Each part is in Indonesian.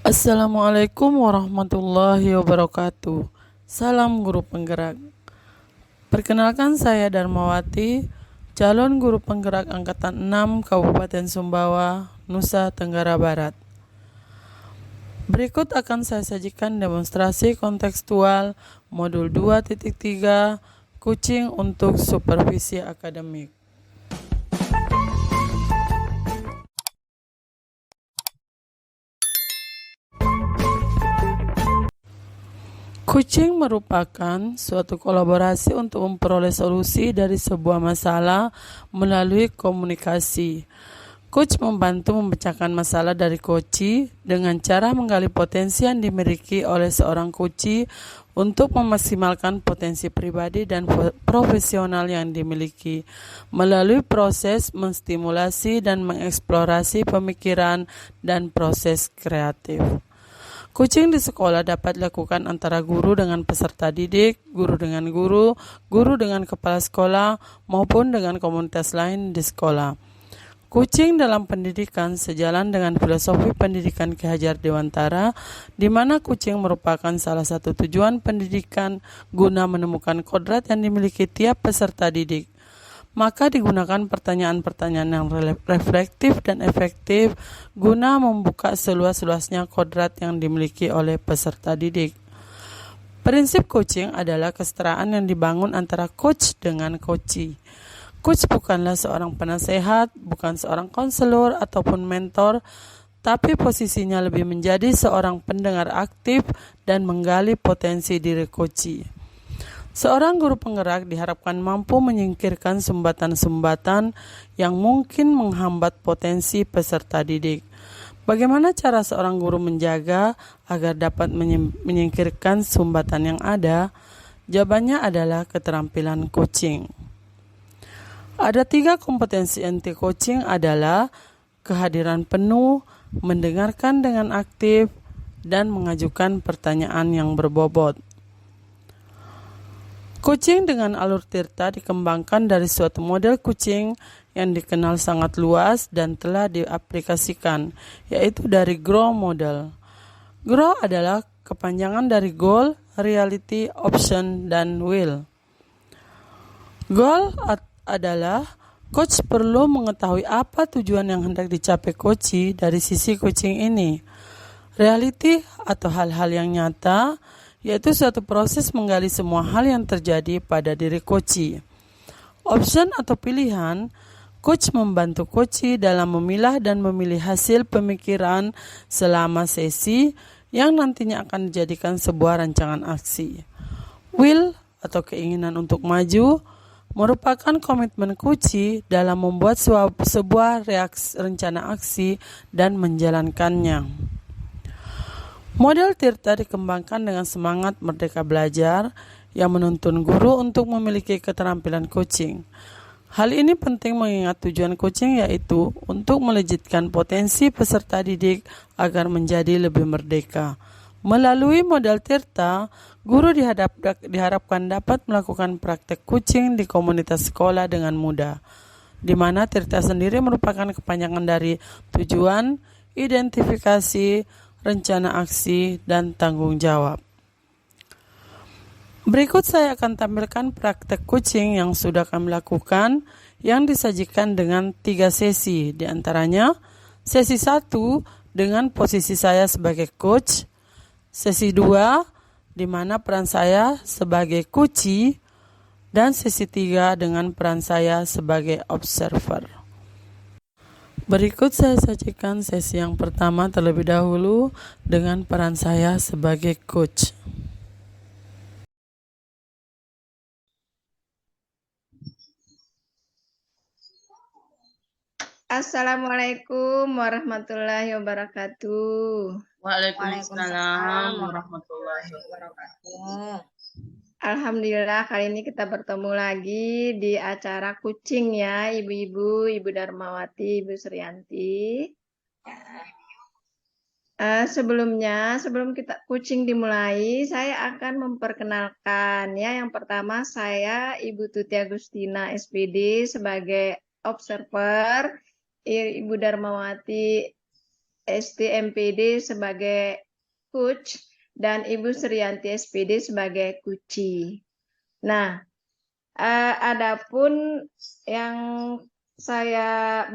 Assalamualaikum warahmatullahi wabarakatuh. Salam guru penggerak. Perkenalkan saya Darmawati, calon guru penggerak angkatan 6 Kabupaten Sumbawa, Nusa Tenggara Barat. Berikut akan saya sajikan demonstrasi kontekstual modul 2.3 Kucing untuk supervisi akademik. Kucing merupakan suatu kolaborasi untuk memperoleh solusi dari sebuah masalah melalui komunikasi. Coach membantu memecahkan masalah dari koci dengan cara menggali potensi yang dimiliki oleh seorang koci untuk memaksimalkan potensi pribadi dan profesional yang dimiliki melalui proses menstimulasi dan mengeksplorasi pemikiran dan proses kreatif. Coaching di sekolah dapat dilakukan antara guru dengan peserta didik, guru dengan guru, guru dengan kepala sekolah, maupun dengan komunitas lain di sekolah. Coaching dalam pendidikan sejalan dengan filosofi pendidikan Ki Hajar Dewantara, di mana coaching merupakan salah satu tujuan pendidikan guna menemukan kodrat yang dimiliki tiap peserta didik. Maka digunakan pertanyaan-pertanyaan yang reflektif dan efektif guna membuka seluas-luasnya kodrat yang dimiliki oleh peserta didik. Prinsip coaching adalah kesetaraan yang dibangun antara coach dengan coachee. Coach bukanlah seorang penasehat, bukan seorang konselor ataupun mentor, tapi posisinya lebih menjadi seorang pendengar aktif dan menggali potensi diri coachee. Seorang guru penggerak diharapkan mampu menyingkirkan sumbatan-sumbatan yang mungkin menghambat potensi peserta didik. Bagaimana cara seorang guru menjaga agar dapat menyingkirkan sumbatan yang ada? Jawabannya adalah keterampilan coaching. Ada 3 kompetensi inti coaching adalah kehadiran penuh, mendengarkan dengan aktif, dan mengajukan pertanyaan yang berbobot. Coaching dengan alur Tirta dikembangkan dari suatu model coaching yang dikenal sangat luas dan telah diaplikasikan, yaitu dari GROW model. GROW adalah kepanjangan dari Goal, Reality, Option, dan Will. Goal adalah coach perlu mengetahui apa tujuan yang hendak dicapai coachee dari sisi coaching ini. Reality atau hal-hal yang nyata, yaitu suatu proses menggali semua hal yang terjadi pada diri coachee. Option atau pilihan, coach membantu coachee dalam memilah dan memilih hasil pemikiran selama sesi yang nantinya akan dijadikan sebuah rancangan aksi. Will atau keinginan untuk maju merupakan komitmen coachee dalam membuat sebuah rencana aksi dan menjalankannya. Model Tirta dikembangkan dengan semangat merdeka belajar yang menuntun guru untuk memiliki keterampilan coaching. Hal ini penting mengingat tujuan coaching yaitu untuk melejitkan potensi peserta didik agar menjadi lebih merdeka. Melalui model Tirta, guru diharapkan dapat melakukan praktek coaching di komunitas sekolah dengan mudah, di mana Tirta sendiri merupakan kepanjangan dari tujuan, identifikasi, rencana aksi, dan tanggung jawab. Berikut saya akan tampilkan praktek coaching yang sudah kami lakukan yang disajikan dengan 3 sesi, di antaranya sesi 1 dengan posisi saya sebagai coach, sesi 2 di mana peran saya sebagai coachee, dan sesi 3 dengan peran saya sebagai observer. Berikut saya sajikan sesi yang pertama terlebih dahulu dengan peran saya sebagai coach. Assalamualaikum warahmatullahi wabarakatuh. Waalaikumsalam warahmatullahi wabarakatuh. Alhamdulillah kali ini kita bertemu lagi di acara kucing ya ibu-ibu, Ibu Darmawati, Ibu Suryanti. Sebelum kita kucing dimulai, saya akan memperkenalkan ya. Yang pertama saya Ibu Tuti Agustina SPD sebagai observer, Ibu Darmawati STMPD sebagai coach dan Ibu Sriyanti SPD sebagai kuci. Nah, adapun yang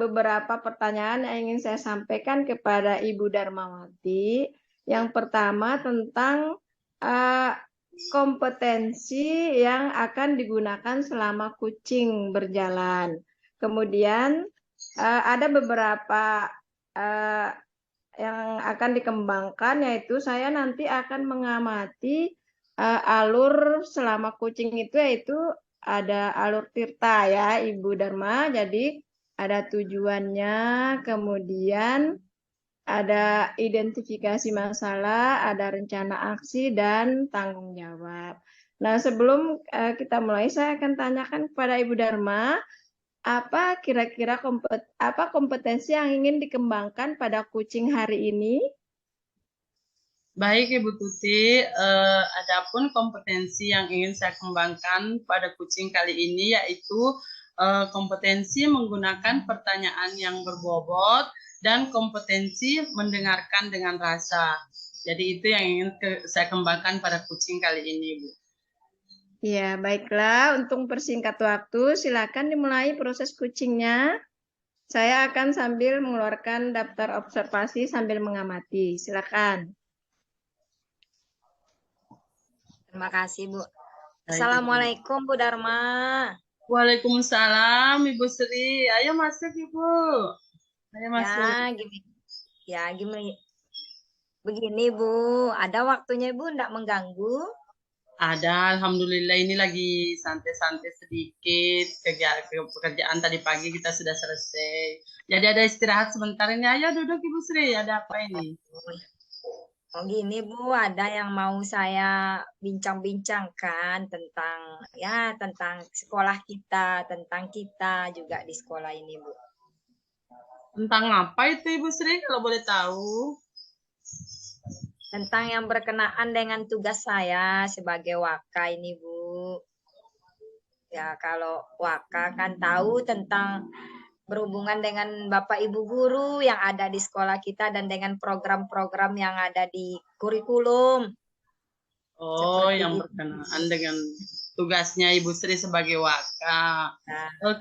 beberapa pertanyaan yang ingin saya sampaikan kepada Ibu Darmawati. Yang pertama tentang kompetensi yang akan digunakan selama kucing berjalan. Kemudian ada beberapa yang akan dikembangkan, yaitu saya nanti akan mengamati alur selama kucing itu, yaitu ada alur tirta ya Ibu Dharma. Jadi ada tujuannya, kemudian ada identifikasi masalah, ada rencana aksi, dan tanggung jawab. Nah, sebelum kita mulai, saya akan tanyakan kepada Ibu Dharma, apa kira-kira kompetensi yang ingin dikembangkan pada kucing hari ini? Baik Ibu Tuti, adapun kompetensi yang ingin saya kembangkan pada kucing kali ini yaitu kompetensi menggunakan pertanyaan yang berbobot dan kompetensi mendengarkan dengan rasa. Jadi itu yang ingin saya kembangkan pada kucing kali ini, Bu. Ya, baiklah. Untuk persingkat waktu, silakan dimulai proses kucingnya. Saya akan sambil mengeluarkan daftar observasi sambil mengamati. Silakan. Terima kasih, Bu. Assalamualaikum, Bu Dharma. Waalaikumsalam, Ibu Sri. Ayo masuk, Ibu. Ayo masuk. Gini. Begini, Bu. Ada waktunya, Bu, enggak mengganggu? Ada, alhamdulillah ini lagi santai-santai sedikit. Pekerjaan tadi pagi kita sudah selesai. Jadi ada istirahat sebentar ini. Ayo duduk Ibu Sri, ada apa ini? Oh gini Bu, ada yang mau saya bincang-bincangkan tentang sekolah kita, tentang kita juga di sekolah ini, Bu. Tentang apa itu Ibu Sri kalau boleh tahu? Tentang yang berkenaan dengan tugas saya sebagai waka ini, Bu. Ya, kalau waka kan tahu tentang berhubungan dengan Bapak Ibu guru yang ada di sekolah kita dan dengan program-program yang ada di kurikulum. Oh, yang berkenaan dengan tugasnya Ibu Sri sebagai waka.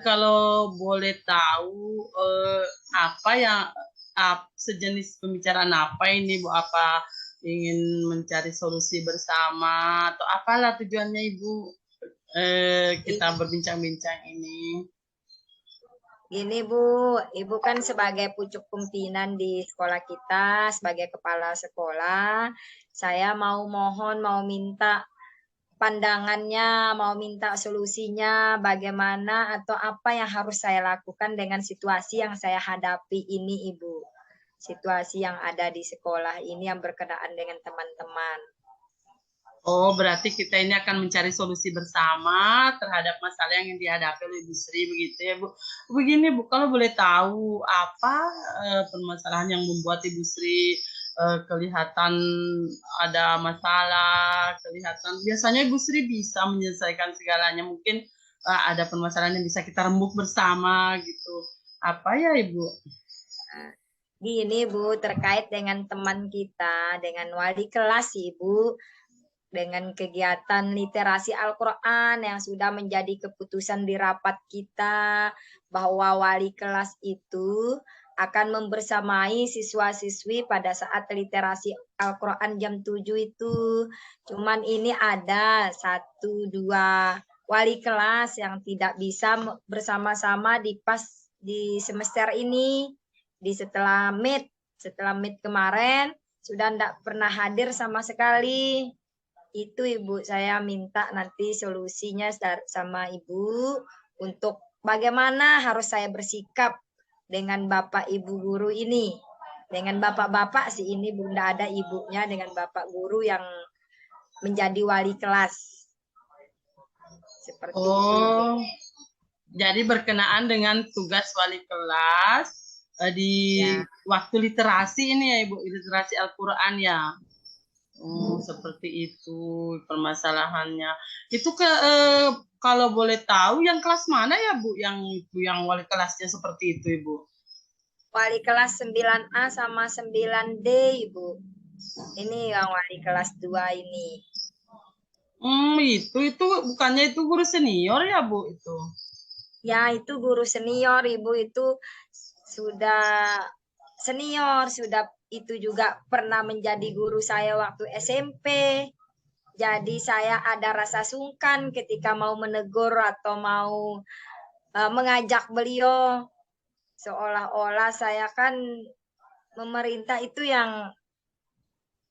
Kalau boleh tahu apa yang sejenis pembicaraan apa ini Bu? Apa ingin mencari solusi bersama atau apalah tujuannya Ibu kita berbincang-bincang ini? Gini Bu, Ibu kan sebagai pucuk pimpinan di sekolah kita, sebagai kepala sekolah, saya mau minta pandangannya, mau minta solusinya, bagaimana atau apa yang harus saya lakukan dengan situasi yang saya hadapi ini Ibu. Situasi yang ada di sekolah ini yang berkenaan dengan teman-teman. Oh, berarti kita ini akan mencari solusi bersama terhadap masalah yang dihadapi oleh Ibu Sri, begitu ya Bu. Begini Bu, kalau boleh tahu apa permasalahan yang membuat Ibu Sri kelihatan ada masalah, kelihatan biasanya Ibu Sri bisa menyelesaikan segalanya, mungkin ada permasalahan yang bisa kita rembuk bersama gitu. Apa ya Ibu? Gini Bu, terkait dengan teman kita, dengan wali kelas Ibu, dengan kegiatan literasi Al-Quran yang sudah menjadi keputusan di rapat kita bahwa wali kelas itu akan membersamai siswa-siswi pada saat literasi Al-Quran jam 7 itu. Cuman ini ada 1-2 wali kelas yang tidak bisa bersama-sama di semester ini. Setelah meet kemarin sudah tidak pernah hadir sama sekali. Itu Ibu, saya minta nanti solusinya sama Ibu untuk bagaimana harus saya bersikap dengan Bapak Ibu guru ini. Dengan bapak-bapak sih ini bunda ada ibunya, dengan Bapak guru yang menjadi wali kelas. Seperti itu. Jadi berkenaan dengan tugas wali kelas di waktu literasi ini ya Ibu, literasi Al-Quran ya. Seperti itu permasalahannya. Itu kalau boleh tahu yang kelas mana ya Bu? Yang wali kelasnya seperti itu Ibu? wali kelas 9A sama 9D, Ibu. Ini yang wali kelas 2 ini. Itu bukannya itu guru senior ya, Bu, itu? Ya, itu guru senior, Ibu, itu sudah senior, sudah itu juga pernah menjadi guru saya waktu SMP. Jadi saya ada rasa sungkan ketika mau menegur atau mau mengajak beliau. Seolah-olah saya kan memerintah itu yang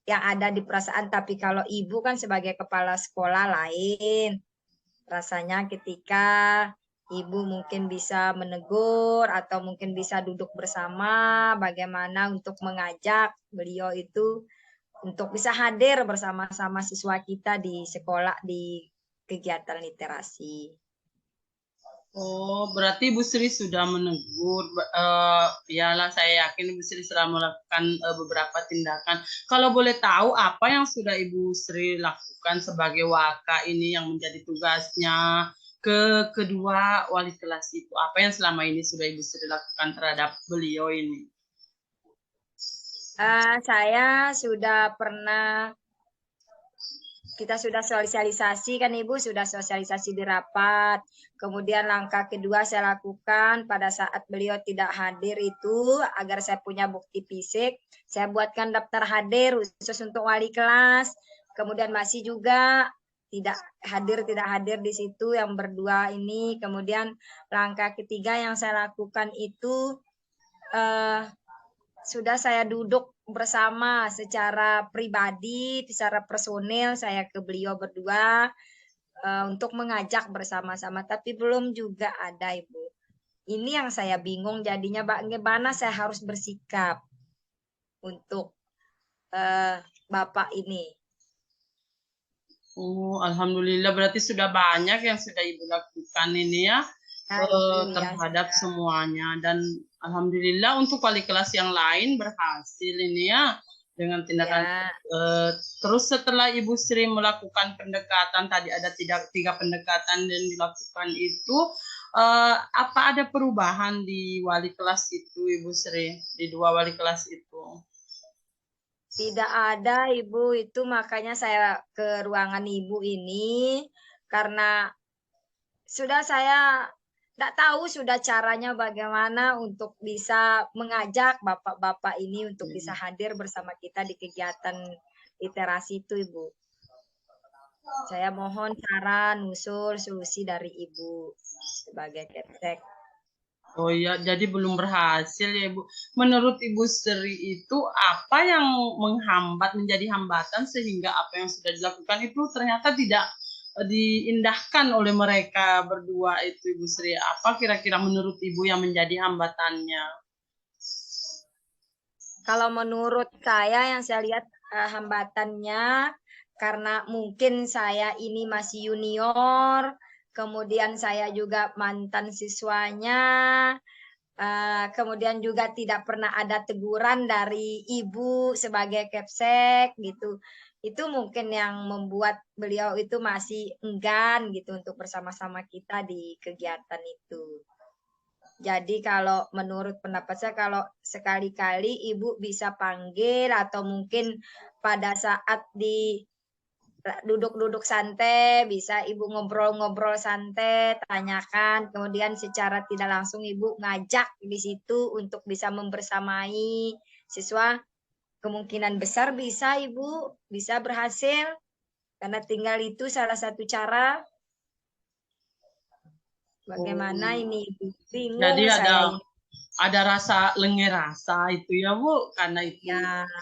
ada di perasaan, tapi kalau ibu kan sebagai kepala sekolah lain. Rasanya ketika ibu mungkin bisa menegur atau mungkin bisa duduk bersama bagaimana untuk mengajak beliau itu untuk bisa hadir bersama-sama siswa kita di sekolah di kegiatan literasi. Oh, berarti Ibu Sri sudah menegur. Yalah, saya yakin Ibu Sri sudah melakukan beberapa tindakan. Kalau boleh tahu apa yang sudah Ibu Sri lakukan sebagai waka ini yang menjadi tugasnya ke kedua wali kelas itu? Apa yang selama ini sudah Ibu Sri lakukan terhadap beliau ini? Saya sudah pernah, kita sudah sosialisasi kan Ibu, sudah sosialisasi di rapat. Kemudian langkah kedua saya lakukan pada saat beliau tidak hadir itu, agar saya punya bukti fisik, saya buatkan daftar hadir khusus untuk wali kelas. Kemudian masih juga tidak hadir di situ yang berdua ini. Kemudian langkah ketiga yang saya lakukan itu sudah saya duduk bersama secara pribadi, secara personil saya ke beliau berdua untuk mengajak bersama-sama, tapi belum juga ada, Ibu. Ini yang saya bingung jadinya, bagaimana saya harus bersikap untuk Bapak ini. Oh, alhamdulillah berarti sudah banyak yang sudah Ibu lakukan ini ya. Terhadap semuanya, dan alhamdulillah untuk wali kelas yang lain berhasil ini ya dengan tindakan terus setelah Ibu Sri melakukan pendekatan tadi ada tiga pendekatan yang dilakukan itu apa ada perubahan di wali kelas itu Ibu Sri, di dua wali kelas itu? Tidak ada, Ibu, itu makanya saya ke ruangan Ibu ini karena sudah saya tidak tahu sudah caranya bagaimana untuk bisa mengajak bapak-bapak ini untuk bisa hadir bersama kita di kegiatan literasi itu, Ibu. Saya mohon saran, usul, solusi dari Ibu sebagai Kepsek. Oh iya, jadi belum berhasil ya Ibu. Menurut Ibu Sri itu apa yang menghambat, menjadi hambatan sehingga apa yang sudah dilakukan itu ternyata tidak diindahkan oleh mereka berdua itu Ibu Sri? Apa kira-kira menurut Ibu yang menjadi hambatannya? Kalau menurut saya yang saya lihat hambatannya karena mungkin saya ini masih junior, kemudian saya juga mantan siswanya, kemudian juga tidak pernah ada teguran dari ibu sebagai Kepsek gitu. Itu mungkin yang membuat beliau itu masih enggan gitu untuk bersama-sama kita di kegiatan itu. Jadi kalau menurut pendapat saya, kalau sekali-kali ibu bisa panggil atau mungkin pada saat di duduk-duduk santai, bisa ibu ngobrol-ngobrol santai, tanyakan, kemudian secara tidak langsung ibu ngajak di situ untuk bisa membersamai siswa. Kemungkinan besar bisa ibu, bisa berhasil, karena tinggal itu salah satu cara. Bagaimana ini ibu? Bingung jadi saya ini. Ada rasa lengah rasa itu ya Bu, karena itu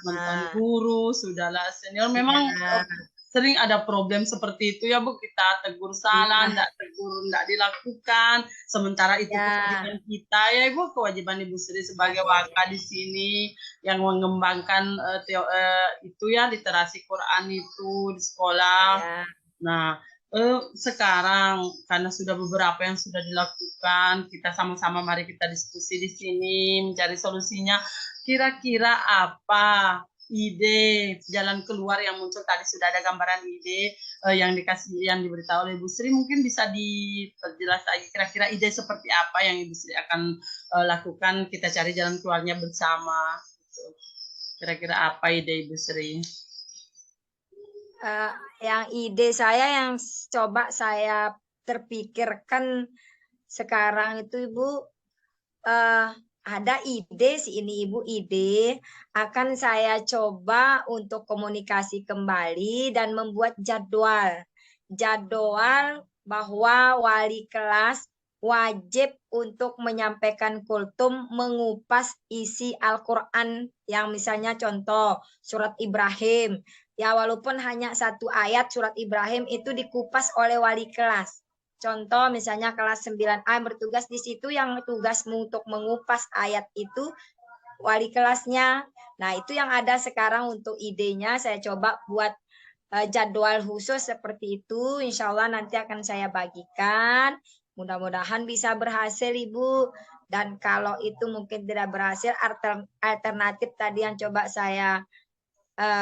mantan guru, sudahlah senior, memang sering ada problem seperti itu ya Bu, kita tegur salah, enggak dilakukan, sementara itu kewajiban kita ya Ibu, kewajiban Ibu Sri sebagai waka di sini yang mengembangkan itu ya literasi Quran itu di sekolah. Nah, sekarang karena sudah beberapa yang sudah dilakukan, kita sama-sama mari kita diskusi di sini mencari solusinya. Kira-kira apa ide jalan keluar yang muncul tadi, sudah ada gambaran ide yang diberitahu oleh Ibu Sri, mungkin bisa diperjelas lagi kira-kira ide seperti apa yang Ibu Sri akan lakukan, kita cari jalan keluarnya bersama. Kira-kira apa ide Ibu Sri? Yang ide saya yang coba saya terpikirkan sekarang itu Ibu, ada ide sih ini Ibu, ide akan saya coba untuk komunikasi kembali dan membuat jadwal bahwa wali kelas wajib untuk menyampaikan kultum mengupas isi Al-Quran yang misalnya contoh surat Ibrahim. Ya walaupun hanya satu ayat surat Ibrahim itu dikupas oleh wali kelas. Contoh misalnya kelas 9A bertugas di situ, yang tugasmu untuk mengupas ayat itu wali kelasnya. Nah itu yang ada sekarang untuk idenya, saya coba buat jadwal khusus seperti itu. Insya Allah nanti akan saya bagikan. Mudah-mudahan bisa berhasil Ibu. Dan kalau itu mungkin tidak berhasil, alternatif tadi yang coba saya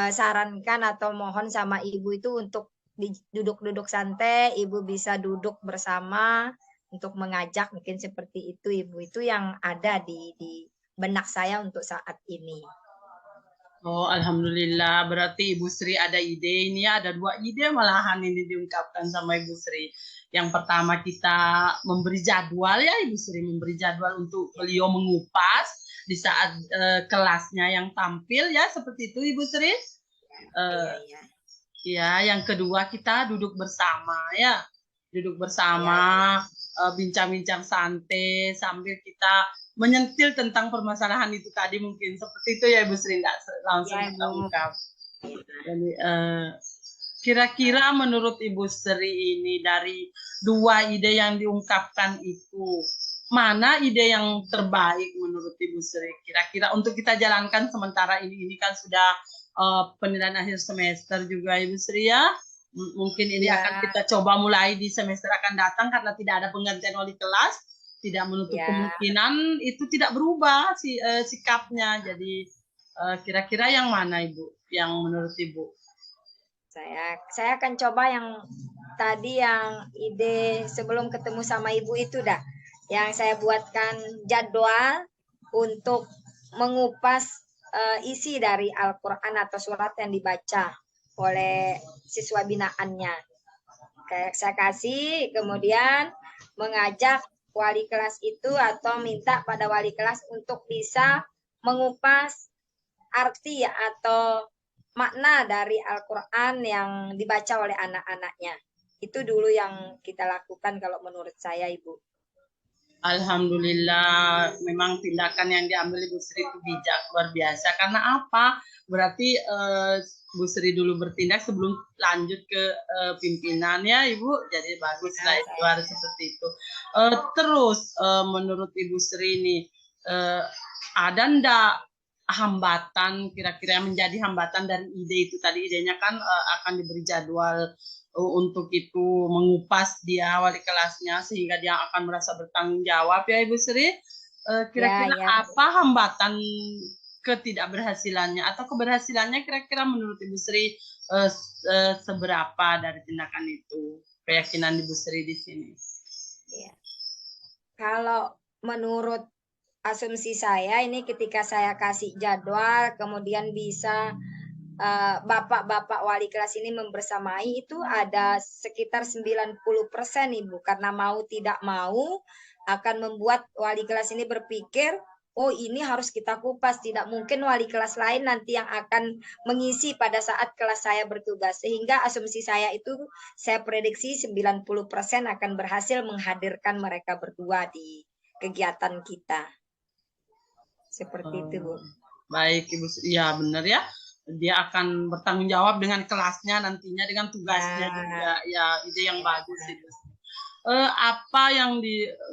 sarankan atau mohon sama Ibu itu untuk duduk-duduk santai, Ibu bisa duduk bersama untuk mengajak, mungkin seperti itu Ibu. Itu yang ada di benak saya untuk saat ini. Oh, alhamdulillah. Berarti Ibu Sri ada ide. Ini ada 2 ide malahan ini diungkapkan sama Ibu Sri. Yang pertama kita memberi jadwal ya, Ibu Sri memberi jadwal untuk beliau mengupas di saat kelasnya yang tampil ya, seperti itu Ibu Sri. Ya, yang kedua kita duduk bersama ya, duduk bersama, bincang-bincang santai sambil kita menyentil tentang permasalahan itu tadi, mungkin seperti itu ya Ibu Sri, nggak langsung kita ungkap. Jadi kira-kira menurut Ibu Sri ini dari 2 ide yang diungkapkan itu, mana ide yang terbaik menurut Ibu Sri? Kira-kira untuk kita jalankan sementara ini kan sudah penilaian akhir semester juga Ibu Sri ya. Mungkin ini akan kita coba mulai di semester akan datang karena tidak ada penggantian wali kelas, tidak menutup kemungkinan itu tidak berubah sikapnya. Jadi kira-kira yang mana Ibu, yang menurut Ibu? Saya akan coba yang tadi, yang ide sebelum ketemu sama Ibu itu dah. Yang saya buatkan jadwal untuk mengupas isi dari Al-Quran atau surat yang dibaca oleh siswa binaannya. Kayak saya kasih, kemudian mengajak wali kelas itu atau minta pada wali kelas untuk bisa mengupas arti atau makna dari Al-Quran yang dibaca oleh anak-anaknya. Itu dulu yang kita lakukan kalau menurut saya, Ibu. Alhamdulillah, memang tindakan yang diambil Ibu Sri itu bijak, luar biasa. Karena apa? Berarti Bu Sri dulu bertindak sebelum lanjut ke pimpinan ya Ibu. Jadi baguslah itu, harus seperti itu. Terus menurut Ibu Sri ini ada ndak hambatan, kira-kira yang menjadi hambatan dari ide itu tadi? Idenya kan akan diberi jadwal untuk itu mengupas dia wali kelasnya sehingga dia akan merasa bertanggung jawab ya Ibu Sri. Kira-kira apa hambatan ketidakberhasilannya atau keberhasilannya, kira-kira menurut Ibu Sri seberapa dari tindakan itu? Keyakinan Ibu Sri di sini. Ya. Kalau menurut asumsi saya ini, ketika saya kasih jadwal kemudian bisa bapak-bapak wali kelas ini membersamai, itu ada sekitar 90% Ibu, karena mau tidak mau akan membuat wali kelas ini berpikir, oh ini harus kita kupas, tidak mungkin wali kelas lain nanti yang akan mengisi pada saat kelas saya bertugas. Sehingga asumsi saya itu, saya prediksi 90% akan berhasil menghadirkan mereka berdua di kegiatan kita. Seperti itu, Bu. Baik Ibu, ya benar ya. Dia akan bertanggung jawab dengan kelasnya nantinya, dengan tugasnya juga. Ya, ide yang bagus itu. Apa yang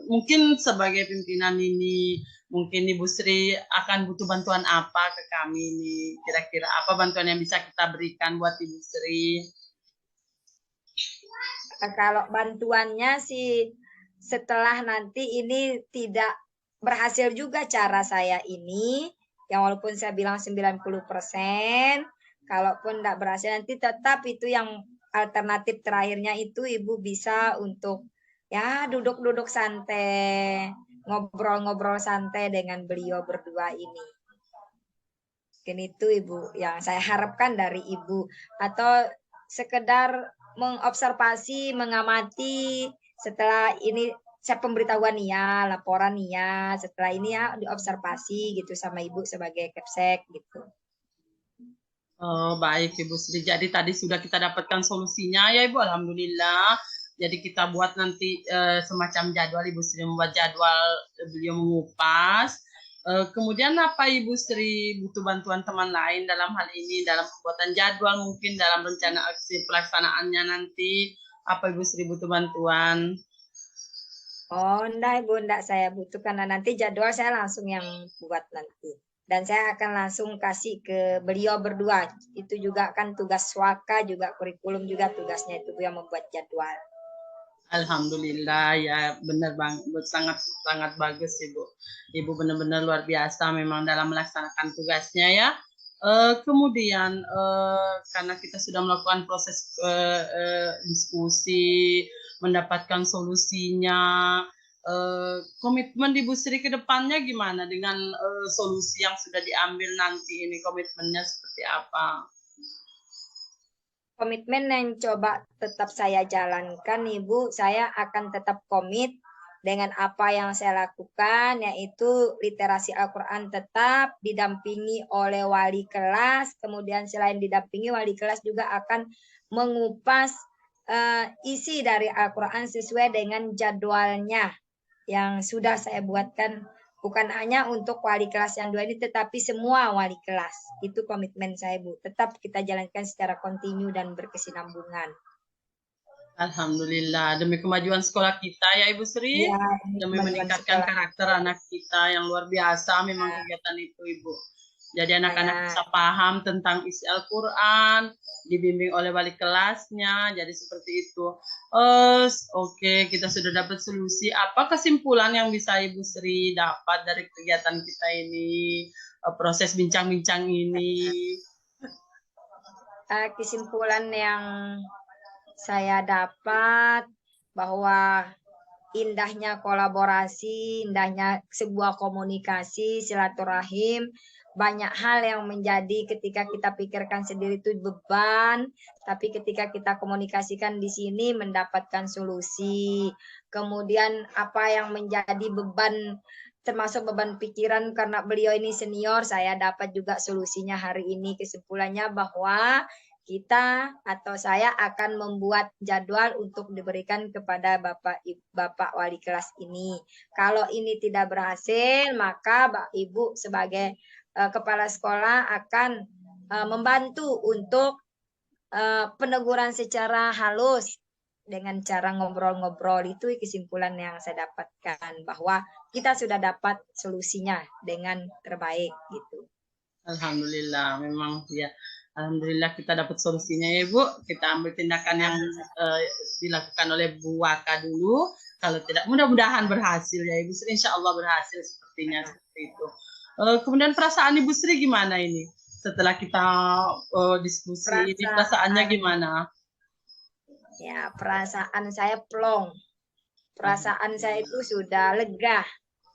mungkin sebagai pimpinan ini, mungkin Ibu Sri akan butuh bantuan apa ke kami ini? Kira-kira apa bantuan yang bisa kita berikan buat Ibu Sri? Kalau bantuannya sih, setelah nanti ini tidak berhasil juga cara saya ini, yang walaupun saya bilang 90%, kalaupun tidak berhasil nanti tetap itu yang alternatif terakhirnya itu Ibu bisa untuk ya duduk-duduk santai, ngobrol-ngobrol santai dengan beliau berdua ini. Mungkin itu Ibu yang saya harapkan dari Ibu, atau sekedar mengobservasi, mengamati setelah ini saya pemberitahuan ya, laporan ya, setelah ini ya diobservasi gitu sama Ibu sebagai Kepsek gitu. Oh, baik Ibu Sri. Jadi tadi sudah kita dapatkan solusinya ya Ibu, alhamdulillah. Jadi kita buat nanti semacam jadwal, Ibu Sri membuat jadwal, beliau mengupas. Kemudian apa Ibu Sri butuh bantuan teman lain dalam hal ini, dalam pembuatan jadwal, mungkin dalam rencana aksi pelaksanaannya nanti, apa Ibu Sri butuh bantuan? Oh, enggak Ibu, enggak saya butuh karena nanti jadwal saya langsung yang buat nanti. Dan saya akan langsung kasih ke beliau berdua. Itu juga kan tugas swaka, juga kurikulum juga tugasnya itu yang membuat jadwal. Alhamdulillah ya, benar bang, sangat sangat bagus Ibu. Ibu benar-benar luar biasa memang dalam melaksanakan tugasnya ya. Kemudian karena kita sudah melakukan proses diskusi, mendapatkan solusinya, komitmen Ibu Sri ke depannya gimana dengan solusi yang sudah diambil nanti ini, komitmennya seperti apa? Komitmen yang coba tetap saya jalankan, Ibu, saya akan tetap komit dengan apa yang saya lakukan, yaitu literasi Al-Quran tetap didampingi oleh wali kelas, kemudian selain didampingi, wali kelas juga akan mengupas isi dari Al-Quran sesuai dengan jadwalnya yang sudah saya buatkan, bukan hanya untuk wali kelas yang 2 ini, tetapi semua wali kelas. Itu komitmen saya, Bu. Tetap kita jalankan secara kontinu dan berkesinambungan. Alhamdulillah, demi kemajuan sekolah kita ya Ibu Sri, Ya, demi meningkatkan karakter anak kita yang luar biasa memang kegiatan itu Ibu. Jadi anak-anak bisa paham tentang isi Al-Quran, dibimbing oleh wali kelasnya, jadi seperti itu. Oke, kita sudah dapat solusi. Apa kesimpulan yang bisa Ibu Sri dapat dari kegiatan kita ini, proses bincang-bincang ini? Kesimpulan yang saya dapat bahwa indahnya kolaborasi, indahnya sebuah komunikasi, silaturahim, banyak hal yang menjadi ketika kita pikirkan sendiri itu beban, tapi ketika kita komunikasikan di sini mendapatkan solusi. Kemudian apa yang menjadi beban, termasuk beban pikiran karena beliau ini senior, saya dapat juga solusinya hari ini. Kesimpulannya bahwa kita atau saya akan membuat jadwal untuk diberikan kepada Bapak wali kelas ini. Kalau ini tidak berhasil, maka Ibu sebagai kepala sekolah akan membantu untuk peneguran secara halus dengan cara ngobrol-ngobrol. Itu kesimpulan yang saya dapatkan, bahwa kita sudah dapat solusinya dengan terbaik gitu. Alhamdulillah, memang ya. Alhamdulillah kita dapat solusinya ya Ibu. Kita ambil tindakan yang dilakukan oleh Bu Waka dulu. Kalau tidak, mudah-mudahan berhasil ya Ibu Sri. Insya Allah berhasil sepertinya seperti itu. Kemudian perasaan Ibu Sri gimana ini? Setelah kita diskusi, ini perasaannya gimana? Ya, perasaan saya plong. Perasaan saya itu sudah lega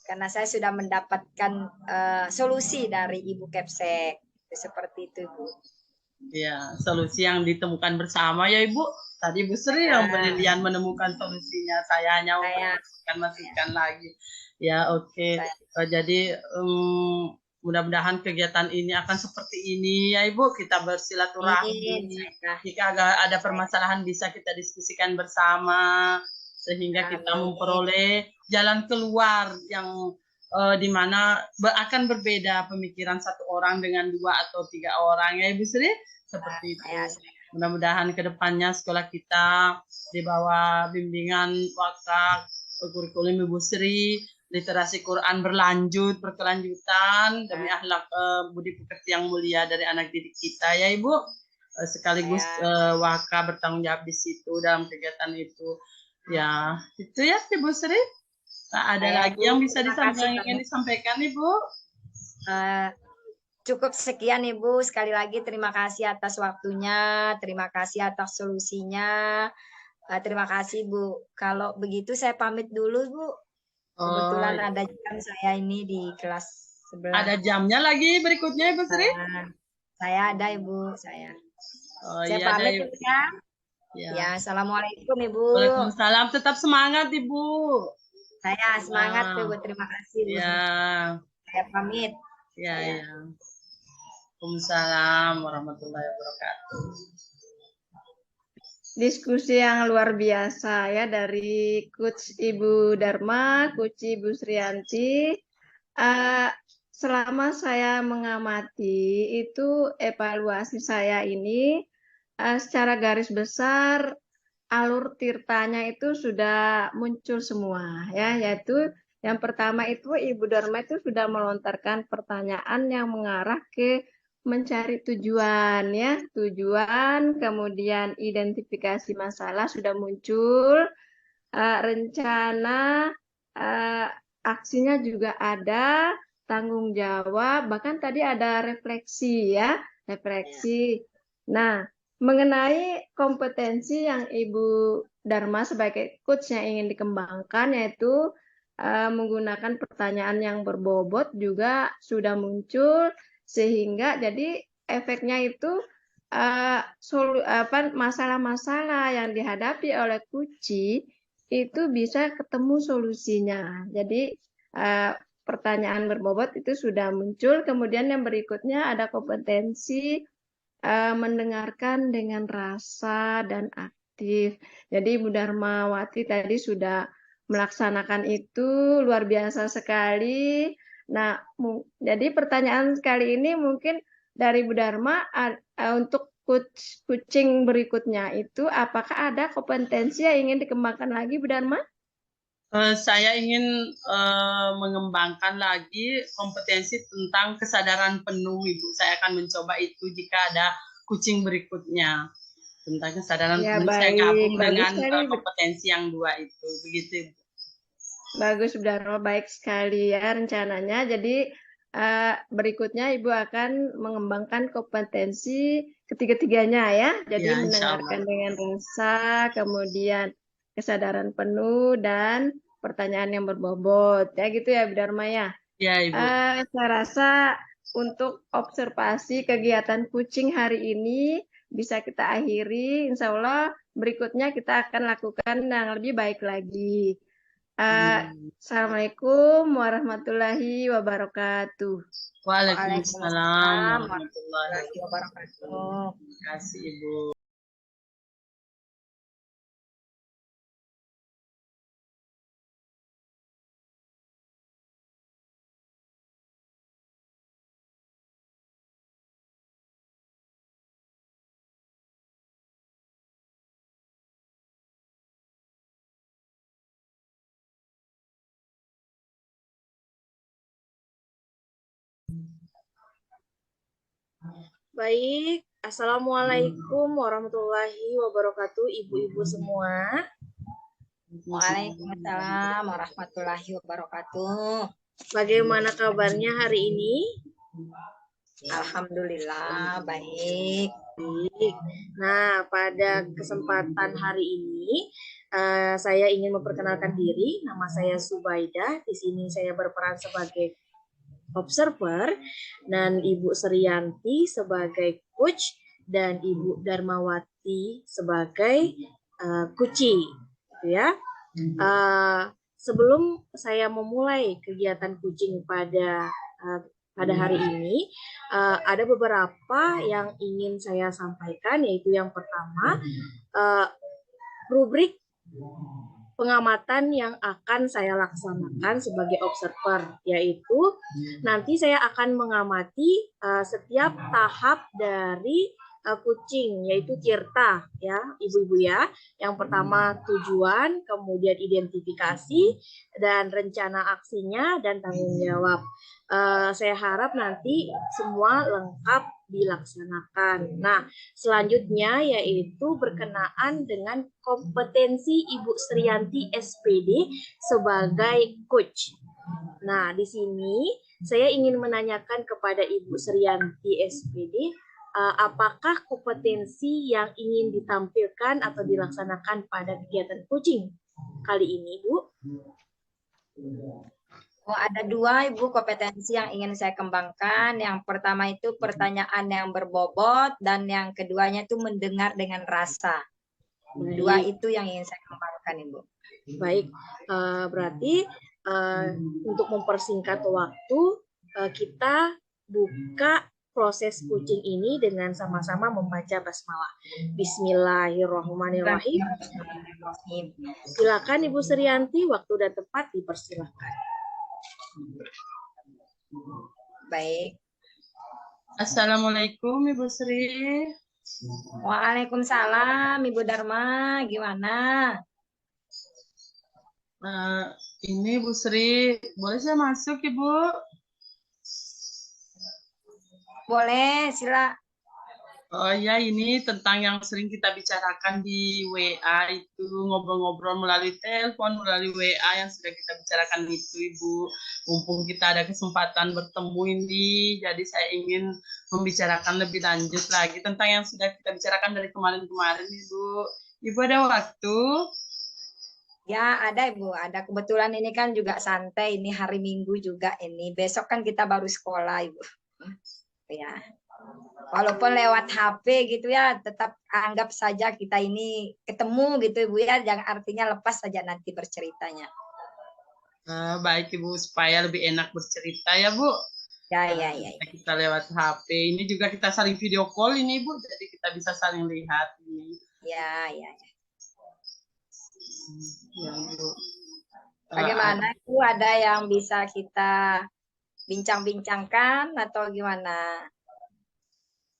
karena saya sudah mendapatkan solusi dari Ibu Kepsek. Seperti itu, Bu. Ya, solusi yang ditemukan bersama ya Ibu. Tadi Bu Sri yang brilian menemukan solusinya. Saya hanya masukan lagi. Ya, oke. Jadi mudah-mudahan kegiatan ini akan seperti ini ya Ibu. Kita bersilaturahmi. Jika ada permasalahan bisa kita diskusikan bersama sehingga kita memperoleh jalan keluar yang di mana akan berbeda pemikiran satu orang dengan 2 atau 3 orang ya Ibu Sri, seperti itu. Mudah-mudahan ke depannya sekolah kita di bawah bimbingan Waka kurikulum Ibu Sri, literasi Quran berkelanjutan demi akhlak budi pekerti yang mulia dari anak didik kita ya Ibu. Sekaligus Waka bertanggung jawab di situ dalam kegiatan itu. Ya, itu ya Ibu Sri. Ada lagi yang bisa ingin disampaikan Ibu? Cukup sekian Ibu. Sekali lagi terima kasih atas waktunya, terima kasih atas solusinya. Terima kasih Bu. Kalau begitu saya pamit dulu Bu. Oh, Kebetulan ada jam saya ini di kelas sebelah. ada jamnya lagi berikutnya Ibu Sri? Saya ada Ibu, saya. Oh Saya iya, pamit Ibu. ya. Ya. Ya, assalamualaikum Ibu. Waalaikumsalam. Tetap semangat Ibu. Saya semangat Ibu. Terima kasih Bu. Ya. Saya pamit. Ya, ya. Waalaikumsalam warahmatullahi wabarakatuh. Diskusi yang luar biasa ya dari Coach Ibu Dharma, Coach Ibu Srianti. Selama saya mengamati itu evaluasi saya ini secara garis besar alur tirtanya itu sudah muncul semua ya, yaitu yang pertama itu Ibu Dharma itu sudah melontarkan pertanyaan yang mengarah ke mencari tujuan ya, tujuan, kemudian identifikasi masalah sudah muncul, rencana, aksinya juga ada, tanggung jawab, bahkan tadi ada refleksi ya, refleksi. Nah, mengenai kompetensi yang Ibu Dharma sebagai coach yang ingin dikembangkan yaitu menggunakan pertanyaan yang berbobot juga sudah muncul sehingga jadi efeknya itu masalah-masalah yang dihadapi oleh Kuci itu bisa ketemu solusinya. Jadi pertanyaan berbobot itu sudah muncul. Kemudian yang berikutnya ada kompetensi mendengarkan dengan rasa dan aktif. Jadi Ibu Dharmawati tadi sudah melaksanakan itu luar biasa sekali. Nah, jadi pertanyaan kali ini mungkin dari Bu Dharma untuk kucing berikutnya itu apakah ada kompetensi yang ingin dikembangkan lagi Bu Dharma? Saya ingin mengembangkan lagi kompetensi tentang kesadaran penuh, Ibu. Saya akan mencoba itu jika ada kucing berikutnya. Tentang kesadaran Ya, penuh, saya gabung dengan kompetensi yang dua itu. Begitu, Ibu. Bagus, Bu Dharma, baik sekali ya rencananya. Jadi berikutnya Ibu akan mengembangkan kompetensi ketiga-tiganya ya. Jadi Ya, mendengarkan dengan rasa, kemudian kesadaran penuh dan pertanyaan yang berbobot. Ya gitu ya Bu Dharma ya. Ya, Ibu. Saya rasa untuk observasi kegiatan kucing hari ini bisa kita akhiri. Insya Allah berikutnya kita akan lakukan yang lebih baik lagi. Assalamualaikum warahmatullahi wabarakatuh. Waalaikumsalam warahmatullahi wabarakatuh. Terima kasih, Ibu. Baik, Assalamualaikum warahmatullahi wabarakatuh, ibu-ibu semua. Waalaikumsalam warahmatullahi wabarakatuh. Bagaimana kabarnya hari ini? Alhamdulillah, baik. Nah, pada kesempatan hari ini, saya ingin memperkenalkan diri. Nama saya Subaidah. Di sini saya berperan sebagai observer dan Ibu Srianti sebagai coach dan Ibu Dharmawati sebagai kuci, gitu ya. Sebelum saya memulai kegiatan kucing pada hari ini, ada beberapa yang ingin saya sampaikan, yaitu yang pertama, rubrik pengamatan yang akan saya laksanakan sebagai observer, yaitu nanti saya akan mengamati setiap tahap dari kucing, yaitu tirta ya ibu-ibu ya. Yang pertama tujuan, kemudian identifikasi dan rencana aksinya dan tanggung jawab. Saya harap nanti semua lengkap dilaksanakan. Nah, selanjutnya yaitu berkenaan dengan kompetensi Ibu Srianti SPD sebagai coach. Nah, di sini saya ingin menanyakan kepada Ibu Sriyanti SPD, apakah kompetensi yang ingin ditampilkan atau dilaksanakan pada kegiatan coaching kali ini, Bu? Oh, ada dua Ibu kompetensi yang ingin saya kembangkan. Yang pertama itu pertanyaan yang berbobot dan yang keduanya itu mendengar dengan rasa. Dua itu yang ingin saya kembangkan, Ibu. Baik, berarti untuk mempersingkat waktu, kita buka proses coaching ini dengan sama-sama membaca basmalah. Bismillahirrahmanirrahim. Silakan Ibu Sriyanti, waktu dan tempat dipersilakan. Baik. Assalamualaikum Ibu Sri. Waalaikumsalam Ibu Dharma, gimana? Ini Bu Sri, boleh saya masuk Ibu? Boleh, sila. Oh ya, ini tentang yang sering kita bicarakan di WA itu, ngobrol-ngobrol melalui telepon, melalui WA yang sudah kita bicarakan itu Ibu. Mumpung kita ada kesempatan bertemu ini, jadi saya ingin membicarakan lebih lanjut lagi tentang yang sudah kita bicarakan dari kemarin-kemarin Ibu. Ibu ada waktu? Ya, ada Ibu. Ada, kebetulan ini kan juga santai, ini hari Minggu juga ini. Besok kan kita baru sekolah Ibu. Ya. Walaupun lewat HP gitu ya, tetap anggap saja kita ini ketemu gitu Ibu ya, jangan artinya lepas saja nanti berceritanya. Baik Ibu, supaya lebih enak bercerita ya Bu. Ya. Kita lewat HP, ini juga kita saling video call ini Bu, jadi kita bisa saling lihat ini. Ya. Ya Bu. Bagaimana Ibu, ada yang bisa kita bincang-bincangkan atau gimana?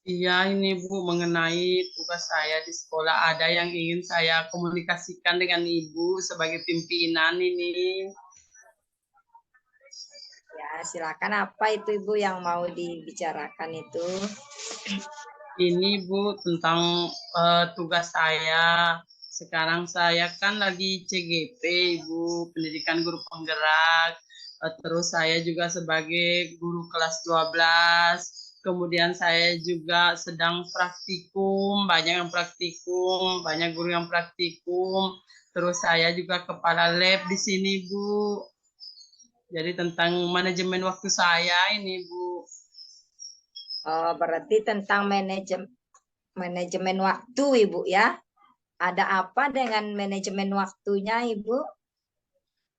Iya, ini Bu, mengenai tugas saya di sekolah, ada yang ingin saya komunikasikan dengan Ibu sebagai pimpinan ini. Ya, silakan. Apa itu Ibu yang mau dibicarakan itu? Ini Bu, tentang tugas saya. Sekarang saya kan lagi CGP, Ibu, pendidikan guru penggerak. Terus saya juga sebagai guru kelas 12. Kemudian saya juga sedang praktikum, banyak yang praktikum, banyak guru yang praktikum. Terus saya juga kepala lab di sini, Bu. Jadi tentang manajemen waktu saya ini, Bu. Oh, berarti tentang manajemen waktu Ibu ya. Ada apa dengan manajemen waktunya Ibu?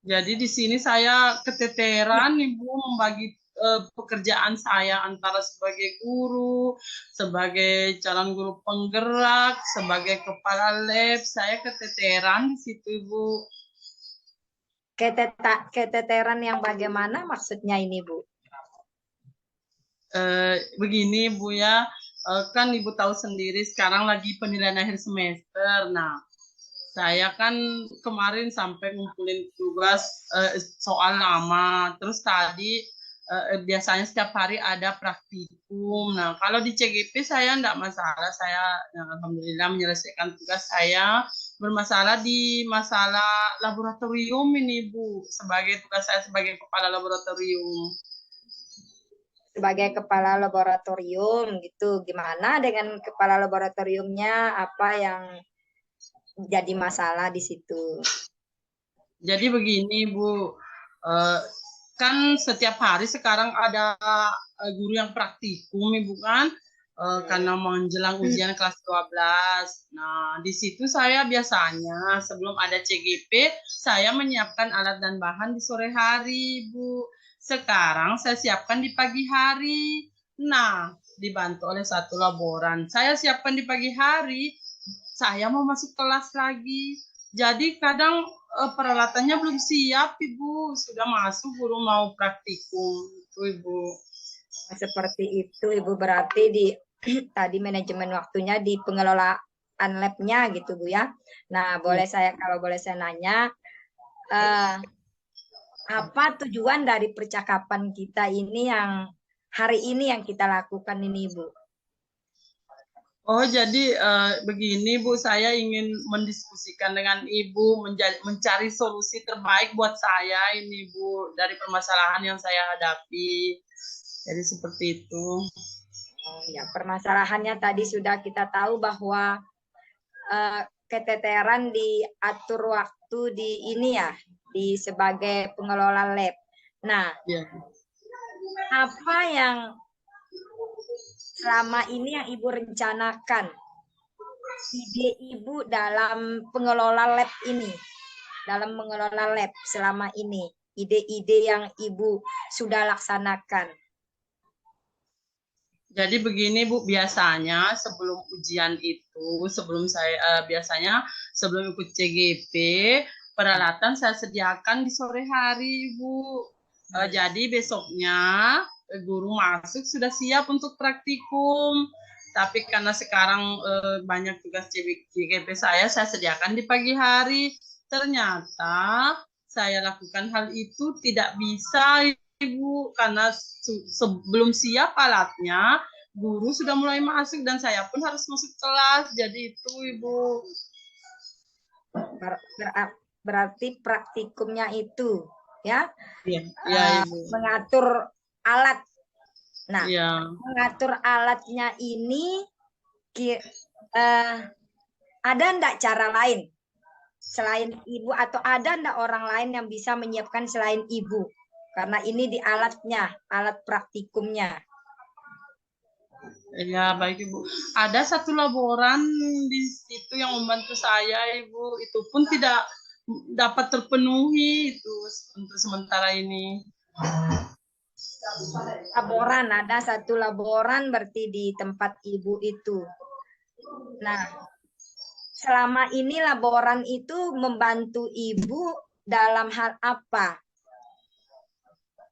Jadi di sini saya keteteran, Ibu, membagi pekerjaan saya antara sebagai guru, sebagai calon guru penggerak, sebagai kepala lab. Saya keteteran di situ, Ibu. Keteteran yang bagaimana maksudnya ini, Bu? Begini, Bu ya, kan Ibu tahu sendiri sekarang lagi penilaian akhir semester. Nah, saya kan kemarin sampai ngumpulin tugas soal lama. Terus tadi biasanya setiap hari ada praktikum. Nah, kalau di CGP saya enggak masalah. Saya alhamdulillah menyelesaikan tugas saya. Bermasalah di masalah laboratorium ini, Bu. Sebagai tugas saya sebagai kepala laboratorium. Sebagai kepala laboratorium gitu. Gimana dengan kepala laboratoriumnya? Apa yang jadi masalah di situ? Jadi begini, Bu. Kan setiap hari sekarang ada guru yang praktikum, Ibu kan? Karena menjelang ujian kelas 12. Nah, di situ saya biasanya sebelum ada CGP, saya menyiapkan alat dan bahan di sore hari, Bu. Sekarang saya siapkan di pagi hari. Nah, dibantu oleh satu laboran. Saya siapkan di pagi hari, saya mau masuk kelas lagi. Jadi kadang peralatannya belum siap, Ibu. Sudah masuk, guru mau praktikum. Itu, Ibu. Seperti itu, Ibu. Berarti tadi manajemen waktunya di pengelolaan lab-nya gitu, Bu ya. Nah, kalau boleh saya nanya, apa tujuan dari percakapan kita ini yang hari ini yang kita lakukan ini, Bu? Oh, jadi begini Bu, saya ingin mendiskusikan dengan Ibu, mencari solusi terbaik buat saya ini Bu, dari permasalahan yang saya hadapi. Jadi seperti itu. Oh ya, permasalahannya tadi sudah kita tahu bahwa keteteran diatur waktu di ini ya, di sebagai pengelola lab. Nah, Ya. apa yang selama ini yang Ibu rencanakan? Ide Ibu dalam pengelola lab ini, dalam mengelola lab selama ini, ide-ide yang Ibu sudah laksanakan. Jadi begini Bu, biasanya sebelum ujian itu, biasanya sebelum ikut CGP, peralatan saya sediakan di sore hari Bu. Jadi besoknya guru masuk sudah siap untuk praktikum. Tapi karena sekarang banyak tugas CGP saya sediakan di pagi hari. Ternyata saya lakukan hal itu tidak bisa Ibu, karena sebelum siap alatnya, guru sudah mulai masuk dan saya pun harus masuk kelas. Jadi itu Ibu. Berarti praktikumnya itu ya, ya, Ibu. mengatur alat. Nah, ya. mengatur alatnya ini ada enggak cara lain selain Ibu, atau ada enggak orang lain yang bisa menyiapkan selain Ibu? Karena ini di alatnya, alat praktikumnya. Ya, baik Ibu. Ada satu laboran di situ yang membantu saya, Ibu. Itu pun tidak dapat terpenuhi itu untuk sementara ini. Laboran, ada satu laboran berarti di tempat Ibu itu. Nah, selama ini laboran itu membantu Ibu dalam hal apa?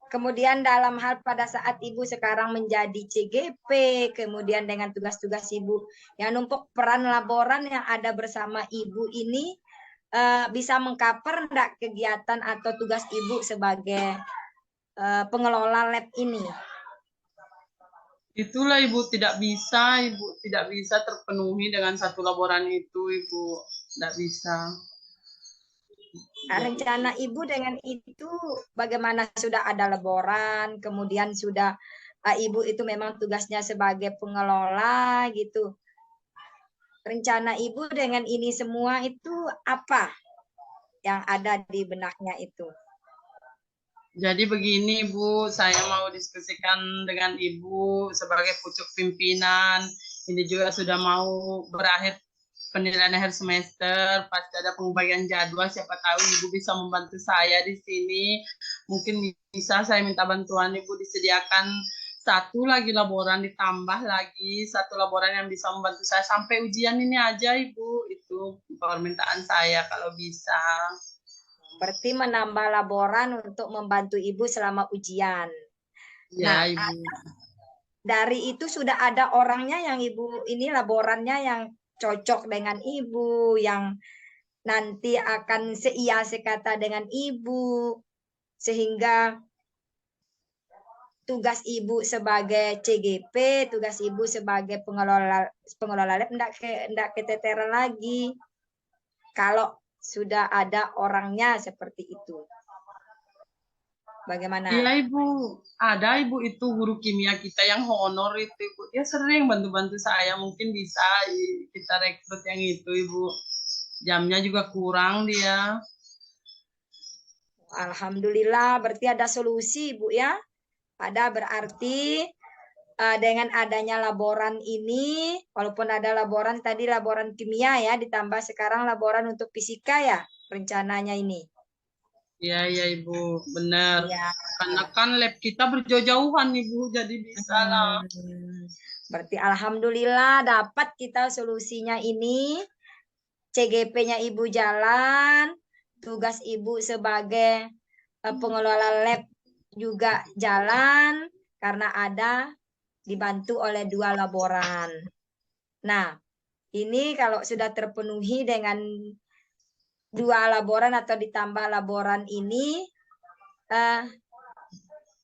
Kemudian dalam hal pada saat Ibu sekarang menjadi CGP, kemudian dengan tugas-tugas Ibu yang numpuk, peran laboran yang ada bersama Ibu ini bisa mengcover enggak kegiatan atau tugas Ibu sebagai pengelola lab ini? Itulah Ibu, tidak bisa terpenuhi dengan satu laboran itu Ibu, tidak bisa. Nah, rencana Ibu dengan itu bagaimana? Sudah ada laboran, kemudian sudah Ibu itu memang tugasnya sebagai pengelola gitu. Rencana Ibu dengan ini semua itu apa yang ada di benaknya itu? Jadi begini Bu, saya mau diskusikan dengan Ibu sebagai pucuk pimpinan. Ini juga sudah mau berakhir penilaian akhir semester, pasti ada pembagian jadwal, siapa tahu Ibu bisa membantu saya di sini. Mungkin bisa saya minta bantuan Ibu disediakan satu lagi laboran, ditambah lagi satu laboran yang bisa membantu saya sampai ujian ini aja Ibu. Itu permintaan saya kalau bisa. Berarti menambah laboran untuk membantu Ibu selama ujian. Ya, nah, Ibu. Dari itu sudah ada orangnya yang Ibu ini laborannya yang cocok dengan Ibu, yang nanti akan seia sekata dengan Ibu, sehingga tugas Ibu sebagai CGP, tugas Ibu sebagai pengelola lab enggak keteteran lagi kalau sudah ada orangnya seperti itu. Bagaimana? Iya Ibu, ada Ibu itu guru kimia kita yang honor itu Ibu. Dia sering bantu-bantu saya, mungkin bisa kita rekrut yang itu Ibu. Jamnya juga kurang dia. Alhamdulillah, berarti ada solusi Ibu ya. Ada berarti dengan adanya laboran ini, walaupun ada laboran tadi laboran kimia ya, ditambah sekarang laboran untuk fisika ya rencananya ini. Iya Ibu, benar. Ya. Karena kan lab kita berjauh-jauhan Ibu, jadi bisa lah. Berarti alhamdulillah dapat kita solusinya ini. CGP-nya Ibu jalan, tugas Ibu sebagai pengelola lab juga jalan karena ada dibantu oleh 2 laboran. Nah, ini kalau sudah terpenuhi dengan 2 laboran atau ditambah laboran ini,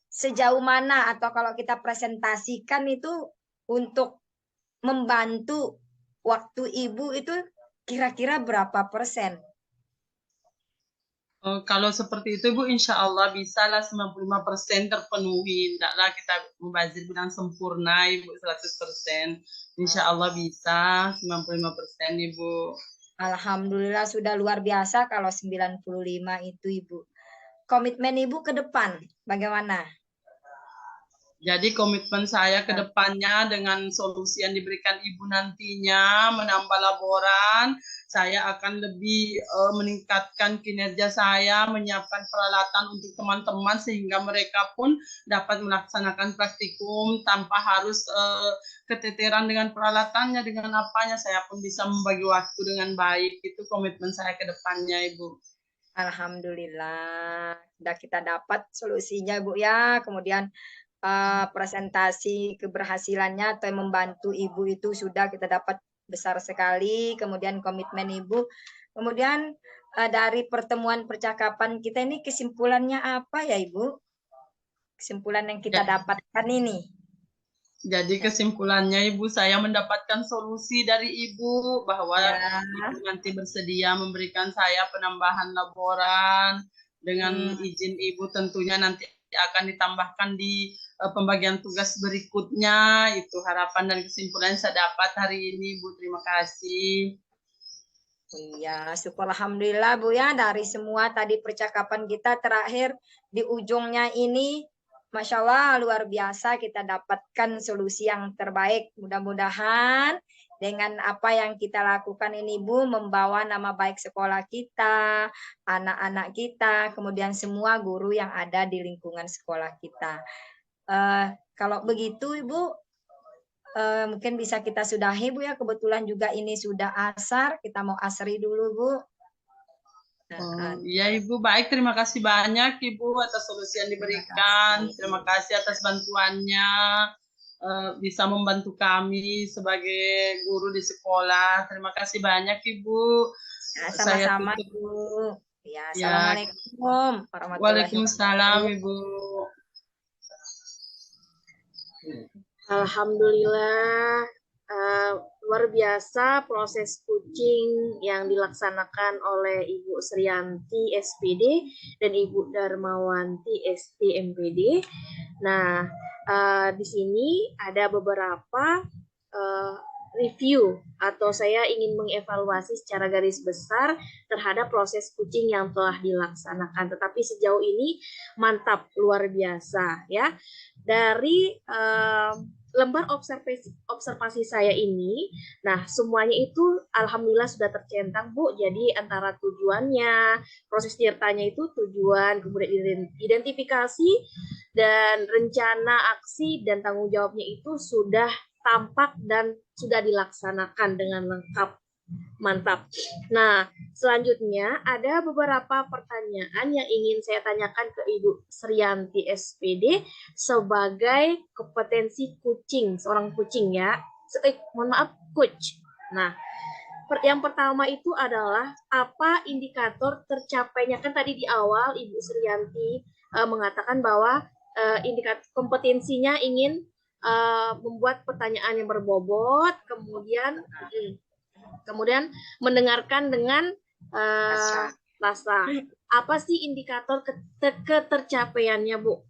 sejauh mana atau kalau kita presentasikan itu untuk membantu waktu Ibu itu kira-kira berapa persen? Kalau seperti itu Bu, insya Allah bisa lah 95% terpenuhi. Tidaklah kita mubazir bilang sempurna Ibu 100%. Insya Allah bisa 95% Ibu. Alhamdulillah sudah luar biasa kalau 95 itu Ibu. Komitmen Ibu ke depan bagaimana? Jadi komitmen saya ke depannya dengan solusi yang diberikan Ibu nantinya, menambah laporan, saya akan lebih meningkatkan kinerja saya, menyiapkan peralatan untuk teman-teman sehingga mereka pun dapat melaksanakan praktikum tanpa harus keteteran dengan peralatannya, dengan apanya, saya pun bisa membagi waktu dengan baik. Itu komitmen saya ke depannya, Ibu. Alhamdulillah, sudah kita dapat solusinya Bu ya. Kemudian presentasi keberhasilannya atau membantu Ibu itu sudah kita dapat besar sekali. Kemudian komitmen Ibu. Kemudian dari pertemuan percakapan kita ini kesimpulannya apa ya Ibu? Kesimpulan yang kita dapatkan ini. Jadi kesimpulannya Ibu, saya mendapatkan solusi dari Ibu bahwa Ibu nanti bersedia memberikan saya penambahan laporan. Dengan izin Ibu tentunya nanti akan ditambahkan di pembagian tugas berikutnya. Itu harapan dan kesimpulan yang saya dapat hari ini Bu. Terima kasih. Iya, syukur alhamdulillah Bu ya, dari semua tadi percakapan kita terakhir di ujungnya ini Masya Allah luar biasa kita dapatkan solusi yang terbaik. Mudah-mudahan dengan apa yang kita lakukan ini Bu membawa nama baik sekolah kita, anak-anak kita, kemudian semua guru yang ada di lingkungan sekolah kita. Kalau begitu Ibu mungkin bisa kita sudahi Bu ya, kebetulan juga ini sudah asar, kita mau asri dulu Bu. Ya Ibu, baik, terima kasih banyak Ibu atas solusi yang diberikan. Terima kasih atas bantuannya, bisa membantu kami sebagai guru di sekolah. Terima kasih banyak Ibu. Sama-sama Ibu. Ya, Assalamualaikum warahmatullahi wabarakatuh. Waalaikumsalam Ibu. Alhamdulillah, luar biasa proses coaching yang dilaksanakan oleh Ibu Sriyanti SPD dan Ibu Darmawanti SD MPD. Nah, di sini ada beberapa review atau saya ingin mengevaluasi secara garis besar terhadap proses coaching yang telah dilaksanakan. Tetapi sejauh ini mantap, luar biasa ya. Dari lembar observasi saya ini, nah semuanya itu alhamdulillah sudah tercentang Bu. Jadi antara tujuannya, proses tirtanya itu tujuan, kemudian identifikasi dan rencana aksi dan tanggung jawabnya itu sudah tampak dan sudah dilaksanakan dengan lengkap. Mantap. Nah, selanjutnya ada beberapa pertanyaan yang ingin saya tanyakan ke Ibu Sriyanti SPD sebagai kompetensi coaching, seorang coaching ya. Mohon maaf, coach. Nah, yang pertama itu adalah apa indikator tercapainya, kan tadi di awal Ibu Sriyanti mengatakan bahwa indikator kompetensinya ingin membuat pertanyaan yang berbobot, kemudian mendengarkan dengan rasa. Apa sih indikator ketercapaiannya, Bu?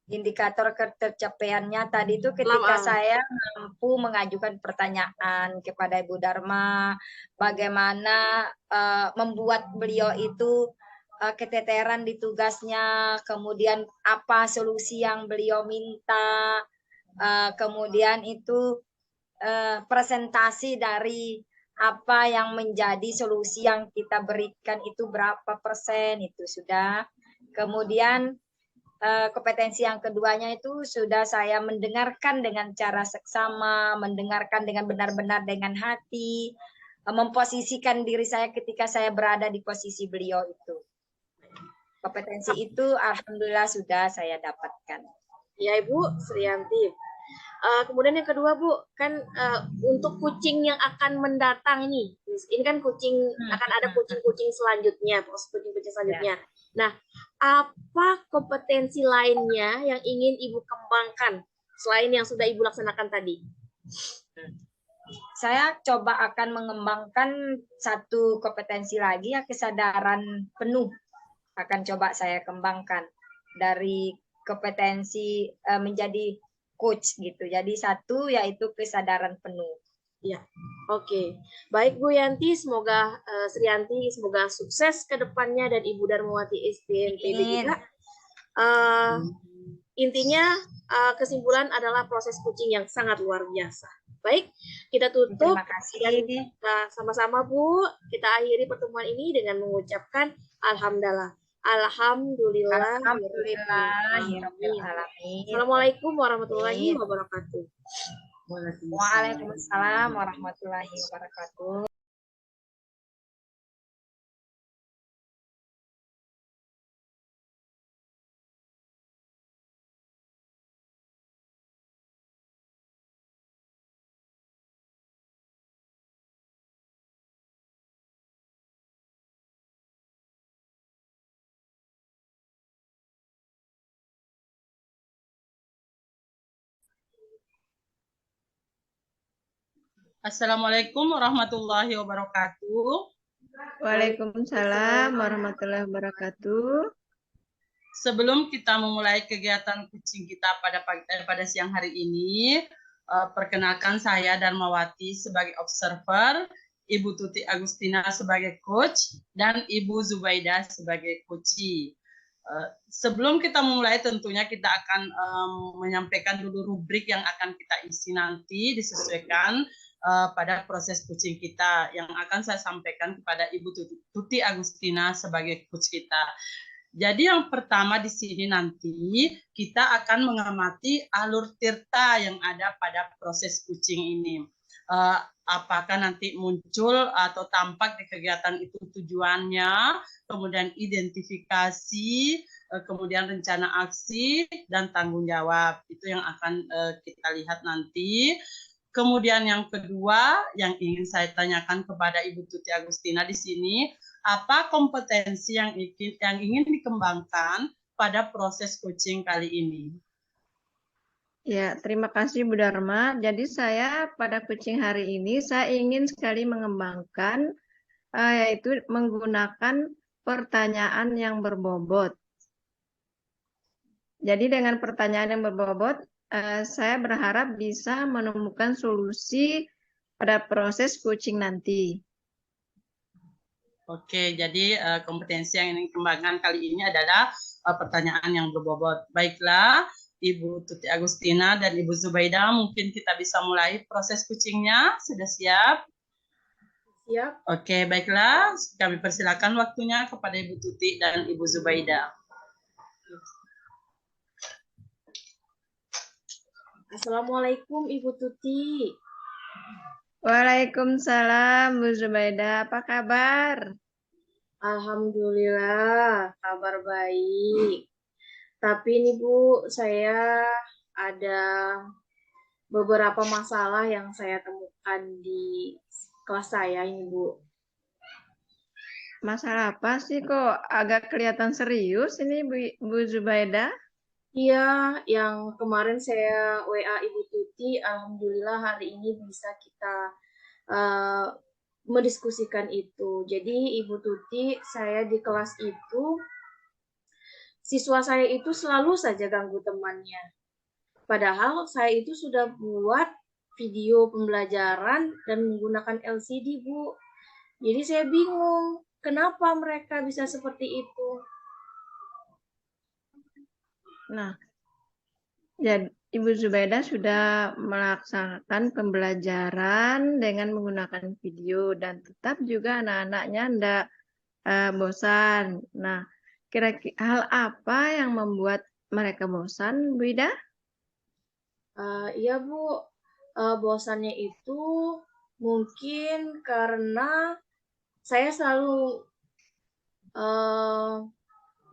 Indikator ketercapaiannya tadi itu ketika saya mampu mengajukan pertanyaan kepada Ibu Darma, bagaimana membuat beliau itu keteteran di tugasnya, kemudian apa solusi yang beliau minta, kemudian itu presentasi dari apa yang menjadi solusi yang kita berikan itu berapa persen itu sudah. Kemudian kompetensi yang keduanya itu sudah saya mendengarkan dengan cara seksama, mendengarkan dengan benar-benar dengan hati, memposisikan diri saya ketika saya berada di posisi beliau itu. Kompetensi itu alhamdulillah sudah saya dapatkan. Ya Ibu Sriyanti. Kemudian yang kedua Bu, kan untuk coaching yang akan mendatang ini kan coaching akan ada coaching selanjutnya, proses coaching selanjutnya. Nah, apa kompetensi lainnya yang ingin Ibu kembangkan selain yang sudah Ibu laksanakan tadi? saya coba akan mengembangkan satu kompetensi lagi ya, kesadaran penuh. Akan coba saya kembangkan dari kompetensi menjadi coach gitu. Jadi satu yaitu kesadaran penuh. Ya, oke. Baik Bu Yanti, semoga Sriyanti semoga sukses ke depannya dan Ibu Darmawati STMPB juga. Intinya kesimpulan adalah proses coaching yang sangat luar biasa. Baik, kita tutup. Terima kasih. Dan kita sama-sama Bu, kita akhiri pertemuan ini dengan mengucapkan Alhamdulillah. Alhamdulillah. Assalamualaikum warahmatullahi wabarakatuh. Waalaikumsalam warahmatullahi wabarakatuh. Assalamualaikum warahmatullahi wabarakatuh. Waalaikumsalam warahmatullahi wabarakatuh. Sebelum kita memulai kegiatan coaching kita pada siang hari ini, perkenalkan saya Darmawati sebagai observer, Ibu Tuti Agustina sebagai coach, dan Ibu Zubaida sebagai coachee. Sebelum kita memulai, tentunya kita akan menyampaikan dulu rubrik yang akan kita isi nanti disesuaikan pada proses coaching kita yang akan saya sampaikan kepada Ibu Tuti Agustina sebagai coach kita. Jadi yang pertama di sini nanti kita akan mengamati alur tirta yang ada pada proses coaching ini. Apakah nanti muncul atau tampak di kegiatan itu tujuannya, kemudian identifikasi, kemudian rencana aksi, dan tanggung jawab. Itu yang akan kita lihat nanti. Kemudian yang kedua yang ingin saya tanyakan kepada Ibu Tuti Agustina di sini, apa kompetensi yang ingin dikembangkan pada proses coaching kali ini? Ya, terima kasih Bu Dharma. Jadi saya pada coaching hari ini saya ingin sekali mengembangkan yaitu menggunakan pertanyaan yang berbobot. Jadi dengan pertanyaan yang berbobot, saya berharap bisa menemukan solusi pada proses coaching nanti. Oke, jadi kompetensi yang ingin dikembangkan kali ini adalah pertanyaan yang berbobot. Baiklah, Ibu Tuti Agustina dan Ibu Zubaida, mungkin kita bisa mulai proses coachingnya. Sudah siap? Siap. Oke, baiklah. Kami persilakan waktunya kepada Ibu Tuti dan Ibu Zubaida. Assalamualaikum Ibu Tuti. Waalaikumsalam Bu Zubaida, apa kabar? Alhamdulillah, kabar baik. Tapi ini Bu, saya ada beberapa masalah yang saya temukan di kelas saya ini Bu. Masalah apa sih kok agak kelihatan serius ini Bu Zubaida? Iya, yang kemarin saya WA Ibu Tuti, alhamdulillah hari ini bisa kita mendiskusikan itu. Jadi Ibu Tuti, saya di kelas itu, siswa saya itu selalu saja ganggu temannya. Padahal saya itu sudah buat video pembelajaran dan menggunakan LCD, Bu. Jadi saya bingung, kenapa mereka bisa seperti itu? Nah, jadi Ibu Zubaida sudah melaksanakan pembelajaran dengan menggunakan video dan tetap juga anak-anaknya tidak bosan. Nah, kira-kira hal apa yang membuat mereka bosan, Bu Ida? Iya Bu, bosannya itu mungkin karena saya selalu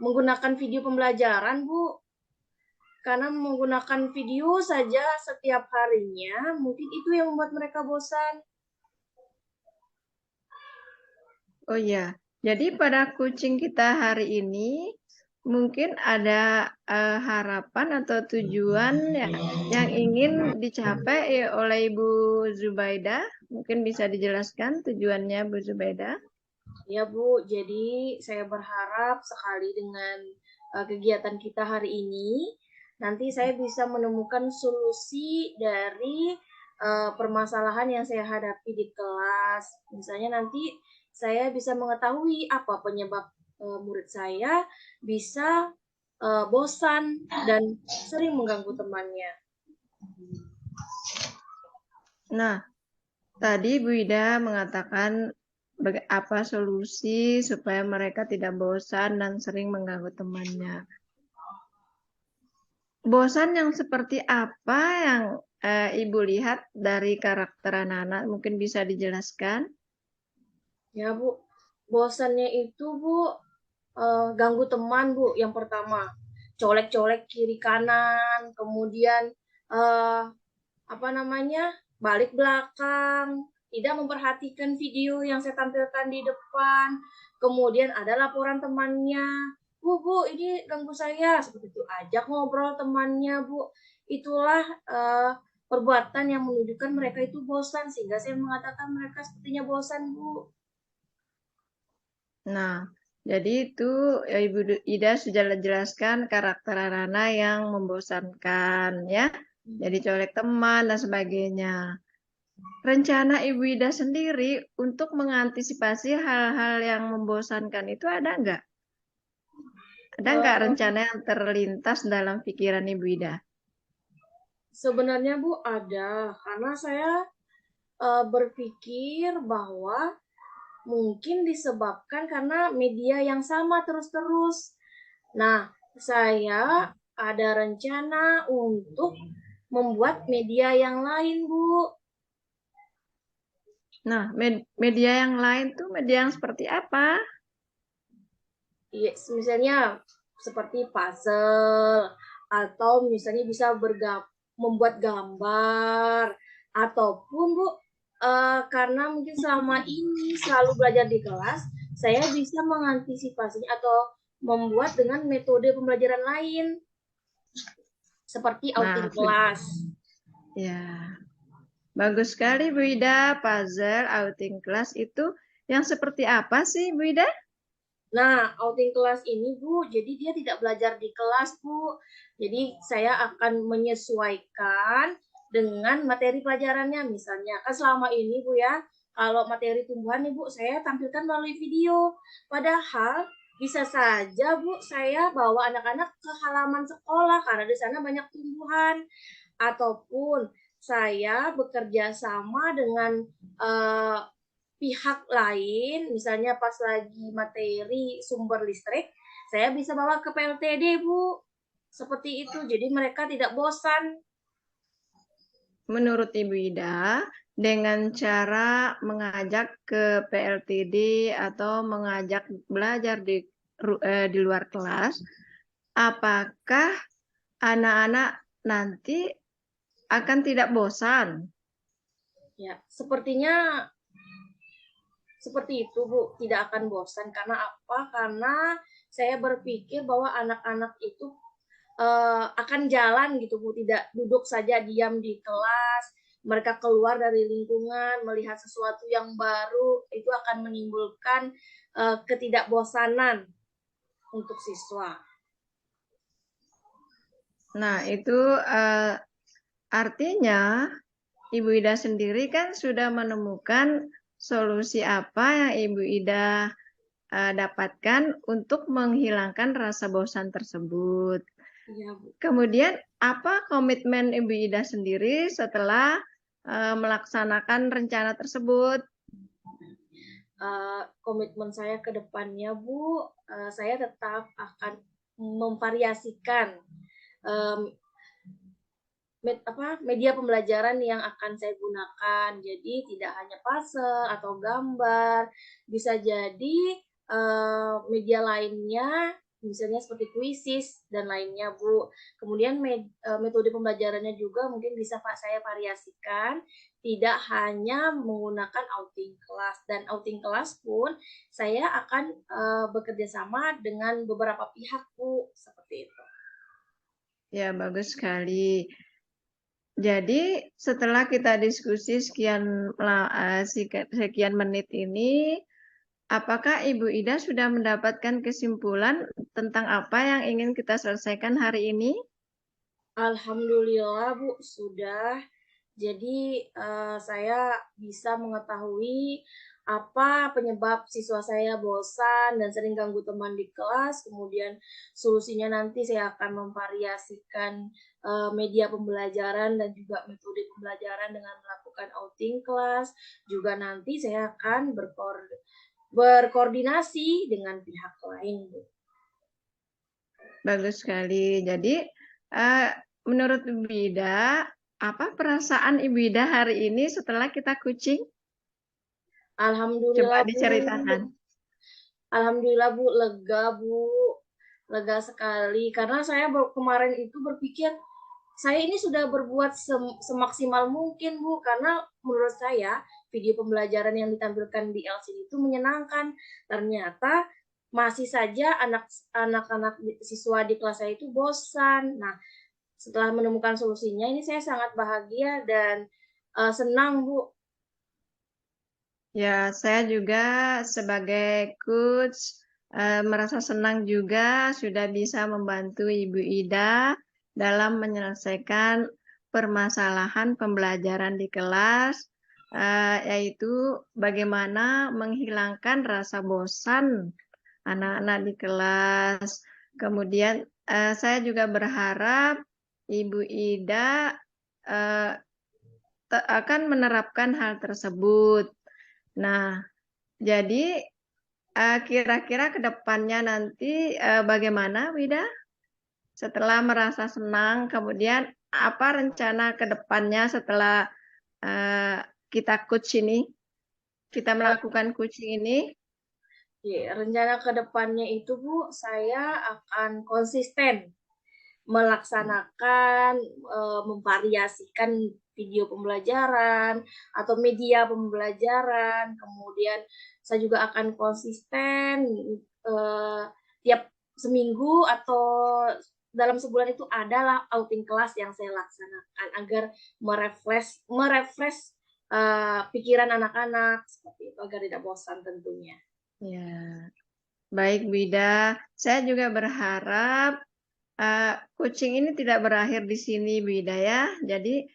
menggunakan video pembelajaran Bu. Karena menggunakan video saja setiap harinya, mungkin itu yang membuat mereka bosan. Oh iya, jadi pada coaching kita hari ini, mungkin ada harapan atau tujuan yang ingin dicapai oleh Ibu Zubaida. Mungkin bisa dijelaskan tujuannya Bu Zubaida. Ya Bu, jadi saya berharap sekali dengan kegiatan kita hari ini, nanti saya bisa menemukan solusi dari permasalahan yang saya hadapi di kelas. Misalnya nanti saya bisa mengetahui apa penyebab murid saya bisa bosan dan sering mengganggu temannya. Nah, tadi Bu Ida mengatakan apa solusi supaya mereka tidak bosan dan sering mengganggu temannya. Bosan yang seperti apa yang Ibu lihat dari karakter anak-anak? Mungkin bisa dijelaskan? Ya Bu, bosannya itu Bu ganggu teman Bu. Yang pertama, colek-colek kiri kanan, kemudian apa namanya, balik belakang, tidak memperhatikan video yang saya tampilkan di depan, kemudian ada laporan temannya, Bu, ini ganggu saya, seperti itu, ajak ngobrol temannya, Bu. Itulah perbuatan yang menunjukkan mereka itu bosan, sehingga saya mengatakan mereka sepertinya bosan, Bu. Nah, jadi itu Ibu Ida sudah jelaskan karakter anak-anak yang membosankan ya. Jadi colek teman dan sebagainya. Rencana Ibu Ida sendiri untuk mengantisipasi hal-hal yang membosankan itu ada nggak? Ada nggak rencana yang terlintas dalam pikiran Ibu Ida? Sebenarnya Bu ada, karena saya berpikir bahwa mungkin disebabkan karena media yang sama terus-terus. Nah, saya ada rencana untuk membuat media yang lain, Bu. Nah, media yang lain tuh media yang seperti apa? Ya, misalnya seperti puzzle, atau misalnya bisa membuat gambar, ataupun Bu, karena mungkin selama ini selalu belajar di kelas, saya bisa mengantisipasinya atau membuat dengan metode pembelajaran lain, seperti outing kelas. Ya, bagus sekali Bu Ida. Puzzle, outing kelas itu yang seperti apa sih Bu Ida? Nah, outing kelas ini Bu, jadi dia tidak belajar di kelas Bu. Jadi saya akan menyesuaikan dengan materi pelajarannya. Misalnya, kan selama ini Bu ya, kalau materi tumbuhan nih Bu, saya tampilkan melalui video. Padahal bisa saja Bu, saya bawa anak-anak ke halaman sekolah karena di sana banyak tumbuhan. Ataupun saya bekerja sama dengan pihak lain, misalnya pas lagi materi sumber listrik, saya bisa bawa ke PLTD, Bu. Seperti itu, jadi mereka tidak bosan. Menurut Ibu Ida, dengan cara mengajak ke PLTD atau mengajak belajar di luar kelas, apakah anak-anak nanti akan tidak bosan? Ya, sepertinya seperti itu, Bu. Tidak akan bosan. Karena apa? Karena saya berpikir bahwa anak-anak itu akan jalan gitu, Bu. Tidak duduk saja diam di kelas. Mereka keluar dari lingkungan, melihat sesuatu yang baru, itu akan menimbulkan ketidakbosanan untuk siswa. Nah, itu artinya Ibu Ida sendiri kan sudah menemukan solusi apa yang Ibu Ida dapatkan untuk menghilangkan rasa bosan tersebut. Iya, Bu. Kemudian apa komitmen Ibu Ida sendiri setelah melaksanakan rencana tersebut? Komitmen saya ke depannya, Bu, saya tetap akan memvariasikan media pembelajaran yang akan saya gunakan. Jadi tidak hanya puzzle atau gambar, bisa jadi media lainnya misalnya seperti kuisis dan lainnya, Bu. Kemudian metode pembelajarannya juga mungkin bisa saya variasikan, tidak hanya menggunakan outing kelas. Dan outing kelas pun saya akan bekerja sama dengan beberapa pihak, Bu, seperti itu. Ya, bagus sekali. Jadi setelah kita diskusi sekian menit ini, apakah Ibu Ida sudah mendapatkan kesimpulan tentang apa yang ingin kita selesaikan hari ini? Alhamdulillah, Bu, sudah. Jadi saya bisa mengetahui apa penyebab siswa saya bosan dan sering ganggu teman di kelas. Kemudian solusinya nanti saya akan memvariasikan media pembelajaran dan juga metode pembelajaran dengan melakukan outing kelas. Juga nanti saya akan berkoordinasi dengan pihak lain, Bu. Bagus sekali. Jadi menurut Ibu Ida, apa perasaan Ibu Ida hari ini setelah kita coaching? Alhamdulillah, Coba diceritakan. Bu. Alhamdulillah, Bu, lega, Bu. Lega sekali. Karena saya kemarin itu berpikir, saya ini sudah berbuat semaksimal mungkin, Bu. Karena menurut saya, video pembelajaran yang ditampilkan di LCD itu menyenangkan. Ternyata masih saja anak-anak siswa di kelas saya itu bosan. Nah, setelah menemukan solusinya, ini saya sangat bahagia dan senang, Bu. Ya, saya juga sebagai coach merasa senang juga sudah bisa membantu Ibu Ida dalam menyelesaikan permasalahan pembelajaran di kelas, yaitu bagaimana menghilangkan rasa bosan anak-anak di kelas. Kemudian saya juga berharap Ibu Ida akan menerapkan hal tersebut. Nah, jadi kira-kira ke depannya nanti bagaimana, Wida? Setelah merasa senang, kemudian apa rencana ke depannya setelah kita coach ini, kita melakukan coaching ini? Ya, rencana ke depannya itu, Bu, saya akan konsisten melaksanakan, memvariasikan video pembelajaran atau media pembelajaran. Kemudian saya juga akan konsisten tiap seminggu atau dalam sebulan itu adalah outing kelas yang saya laksanakan agar merefresh pikiran anak-anak seperti itu agar tidak bosan tentunya. Ya, baik Wida. Saya juga berharap coaching ini tidak berakhir di sini, Wida ya. Jadi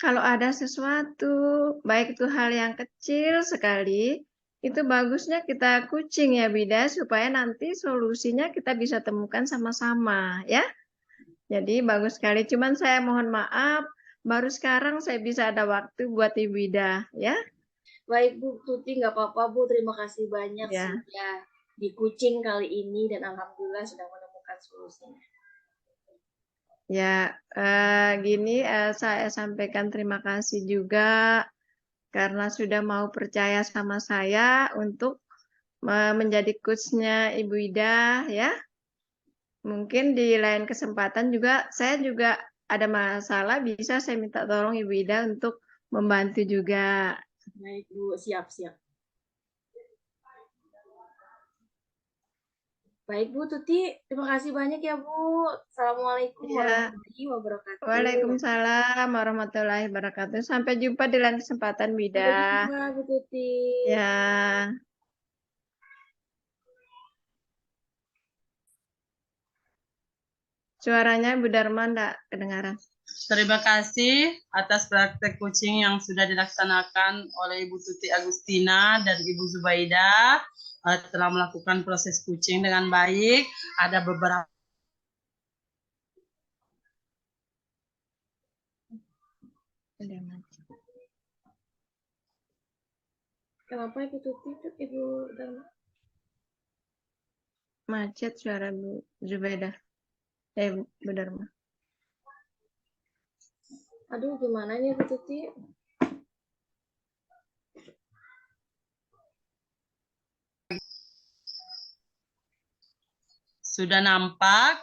kalau ada sesuatu, baik itu hal yang kecil sekali, itu bagusnya kita coaching ya, Wida, supaya nanti solusinya kita bisa temukan sama-sama ya. Jadi bagus sekali. Cuman saya mohon maaf, baru sekarang saya bisa ada waktu buat Ibu Ida ya. Baik Bu Tuti, nggak apa-apa Bu. Terima kasih banyak Ya. sudah di coaching kali ini dan alhamdulillah sudah menemukan solusinya. Ya, gini saya sampaikan terima kasih juga karena sudah mau percaya sama saya untuk menjadi coachnya Ibu Ida ya. Mungkin di lain kesempatan juga saya juga ada masalah bisa saya minta tolong Ibu Ida untuk membantu juga. Baik Bu, siap-siap. Baik Bu Tuti, terima kasih banyak ya Bu. Assalamualaikum warahmatullahi wabarakatuh. Waalaikumsalam warahmatullahi wabarakatuh. Sampai jumpa di lain kesempatan, Wida. Sampai jumpa Bu Tuti. Ya. Suaranya Bu Dharma enggak kedengaran. Terima kasih atas praktek coaching yang sudah dilaksanakan oleh Ibu Tuti Agustina dan Ibu Zubaida. Telah melakukan proses coaching dengan baik. Ada beberapa Kenapa Ibu Tuti? Ibu Dharma? Macet suara Bu Zubaida. Bu Dharma. Aduh, gimana nih Bu Tuti? sudah nampak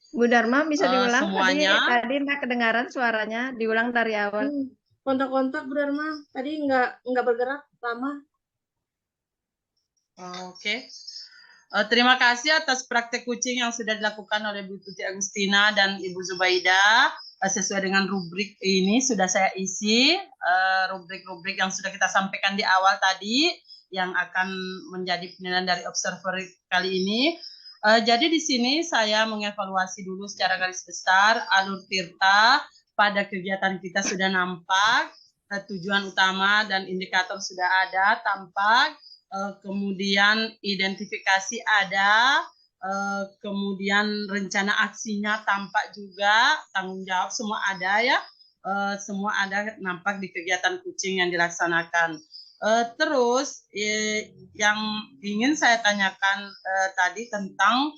Bu Dharma bisa diulang semuanya. tadi nggak kedengaran suaranya, diulang dari awal. Kontak-kontak Bu Dharma tadi nggak bergerak lama. Oke. Terima kasih atas praktek kucing yang sudah dilakukan oleh Bu Tuti Agustina dan Ibu Zubaida. Sesuai dengan rubrik ini sudah saya isi, rubrik-rubrik yang sudah kita sampaikan di awal tadi, yang akan menjadi penilaian dari observer kali ini. Jadi di sini saya mengevaluasi dulu secara garis besar alur Tirta. Pada kegiatan kita sudah nampak, tujuan utama dan indikator sudah ada, tampak, kemudian identifikasi ada, kemudian rencana aksinya tampak juga, tanggung jawab semua ada ya, semua ada nampak di kegiatan kucing yang dilaksanakan. Terus yang ingin saya tanyakan tadi tentang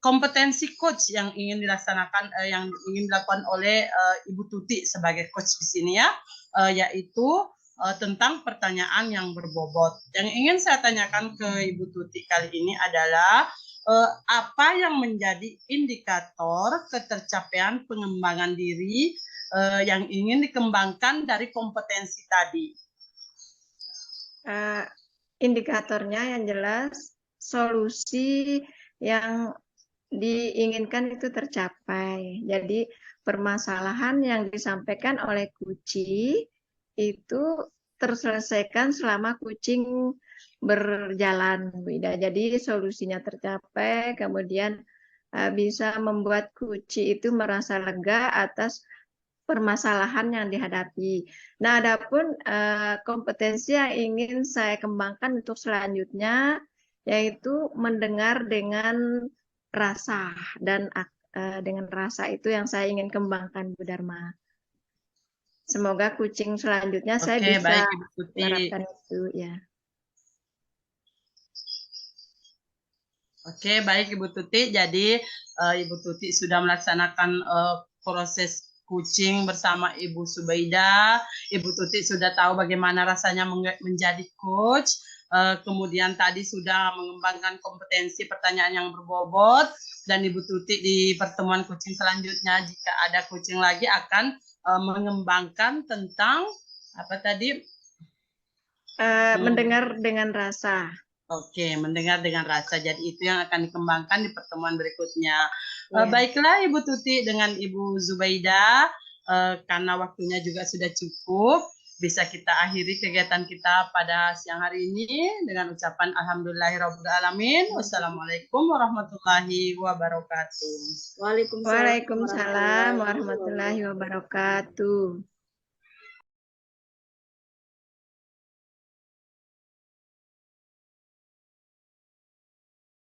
kompetensi coach yang ingin dilaksanakan, yang ingin dilakukan oleh Ibu Tuti sebagai coach di sini ya, yaitu tentang pertanyaan yang berbobot. Yang ingin saya tanyakan ke Ibu Tuti kali ini adalah apa yang menjadi indikator ketercapaian pengembangan diri yang ingin dikembangkan dari kompetensi tadi? Indikatornya yang jelas solusi yang diinginkan itu tercapai. Jadi permasalahan yang disampaikan oleh kucing itu terselesaikan selama kucing berjalan, Bu Ida. Jadi solusinya tercapai, kemudian bisa membuat kucing itu merasa lega atas permasalahan yang dihadapi. Nah, adapun kompetensi yang ingin saya kembangkan untuk selanjutnya yaitu mendengar dengan rasa, dan dengan rasa itu yang saya ingin kembangkan, Bu Dharma. Semoga kucing selanjutnya saya bisa baik, Ibu Tuti. menerapkan itu ya. Oke, baik Ibu Tuti. Jadi Ibu Tuti sudah melaksanakan proses kucing bersama Ibu Zubaida. Ibu Tuti sudah tahu bagaimana rasanya menjadi coach. Kemudian tadi sudah mengembangkan kompetensi pertanyaan yang berbobot. Dan Ibu Tuti di pertemuan kucing selanjutnya, jika ada kucing lagi, akan mengembangkan tentang apa tadi? Mendengar dengan rasa. Oke, mendengar dengan rasa. Jadi itu yang akan dikembangkan di pertemuan berikutnya. Baiklah Ibu Tuti dengan Ibu Zubaida, karena waktunya juga sudah cukup, bisa kita akhiri kegiatan kita pada siang hari ini dengan ucapan Alhamdulillahirrahmanirrahim. Wassalamualaikum warahmatullahi wabarakatuh. Waalaikumsalam warahmatullahi wabarakatuh.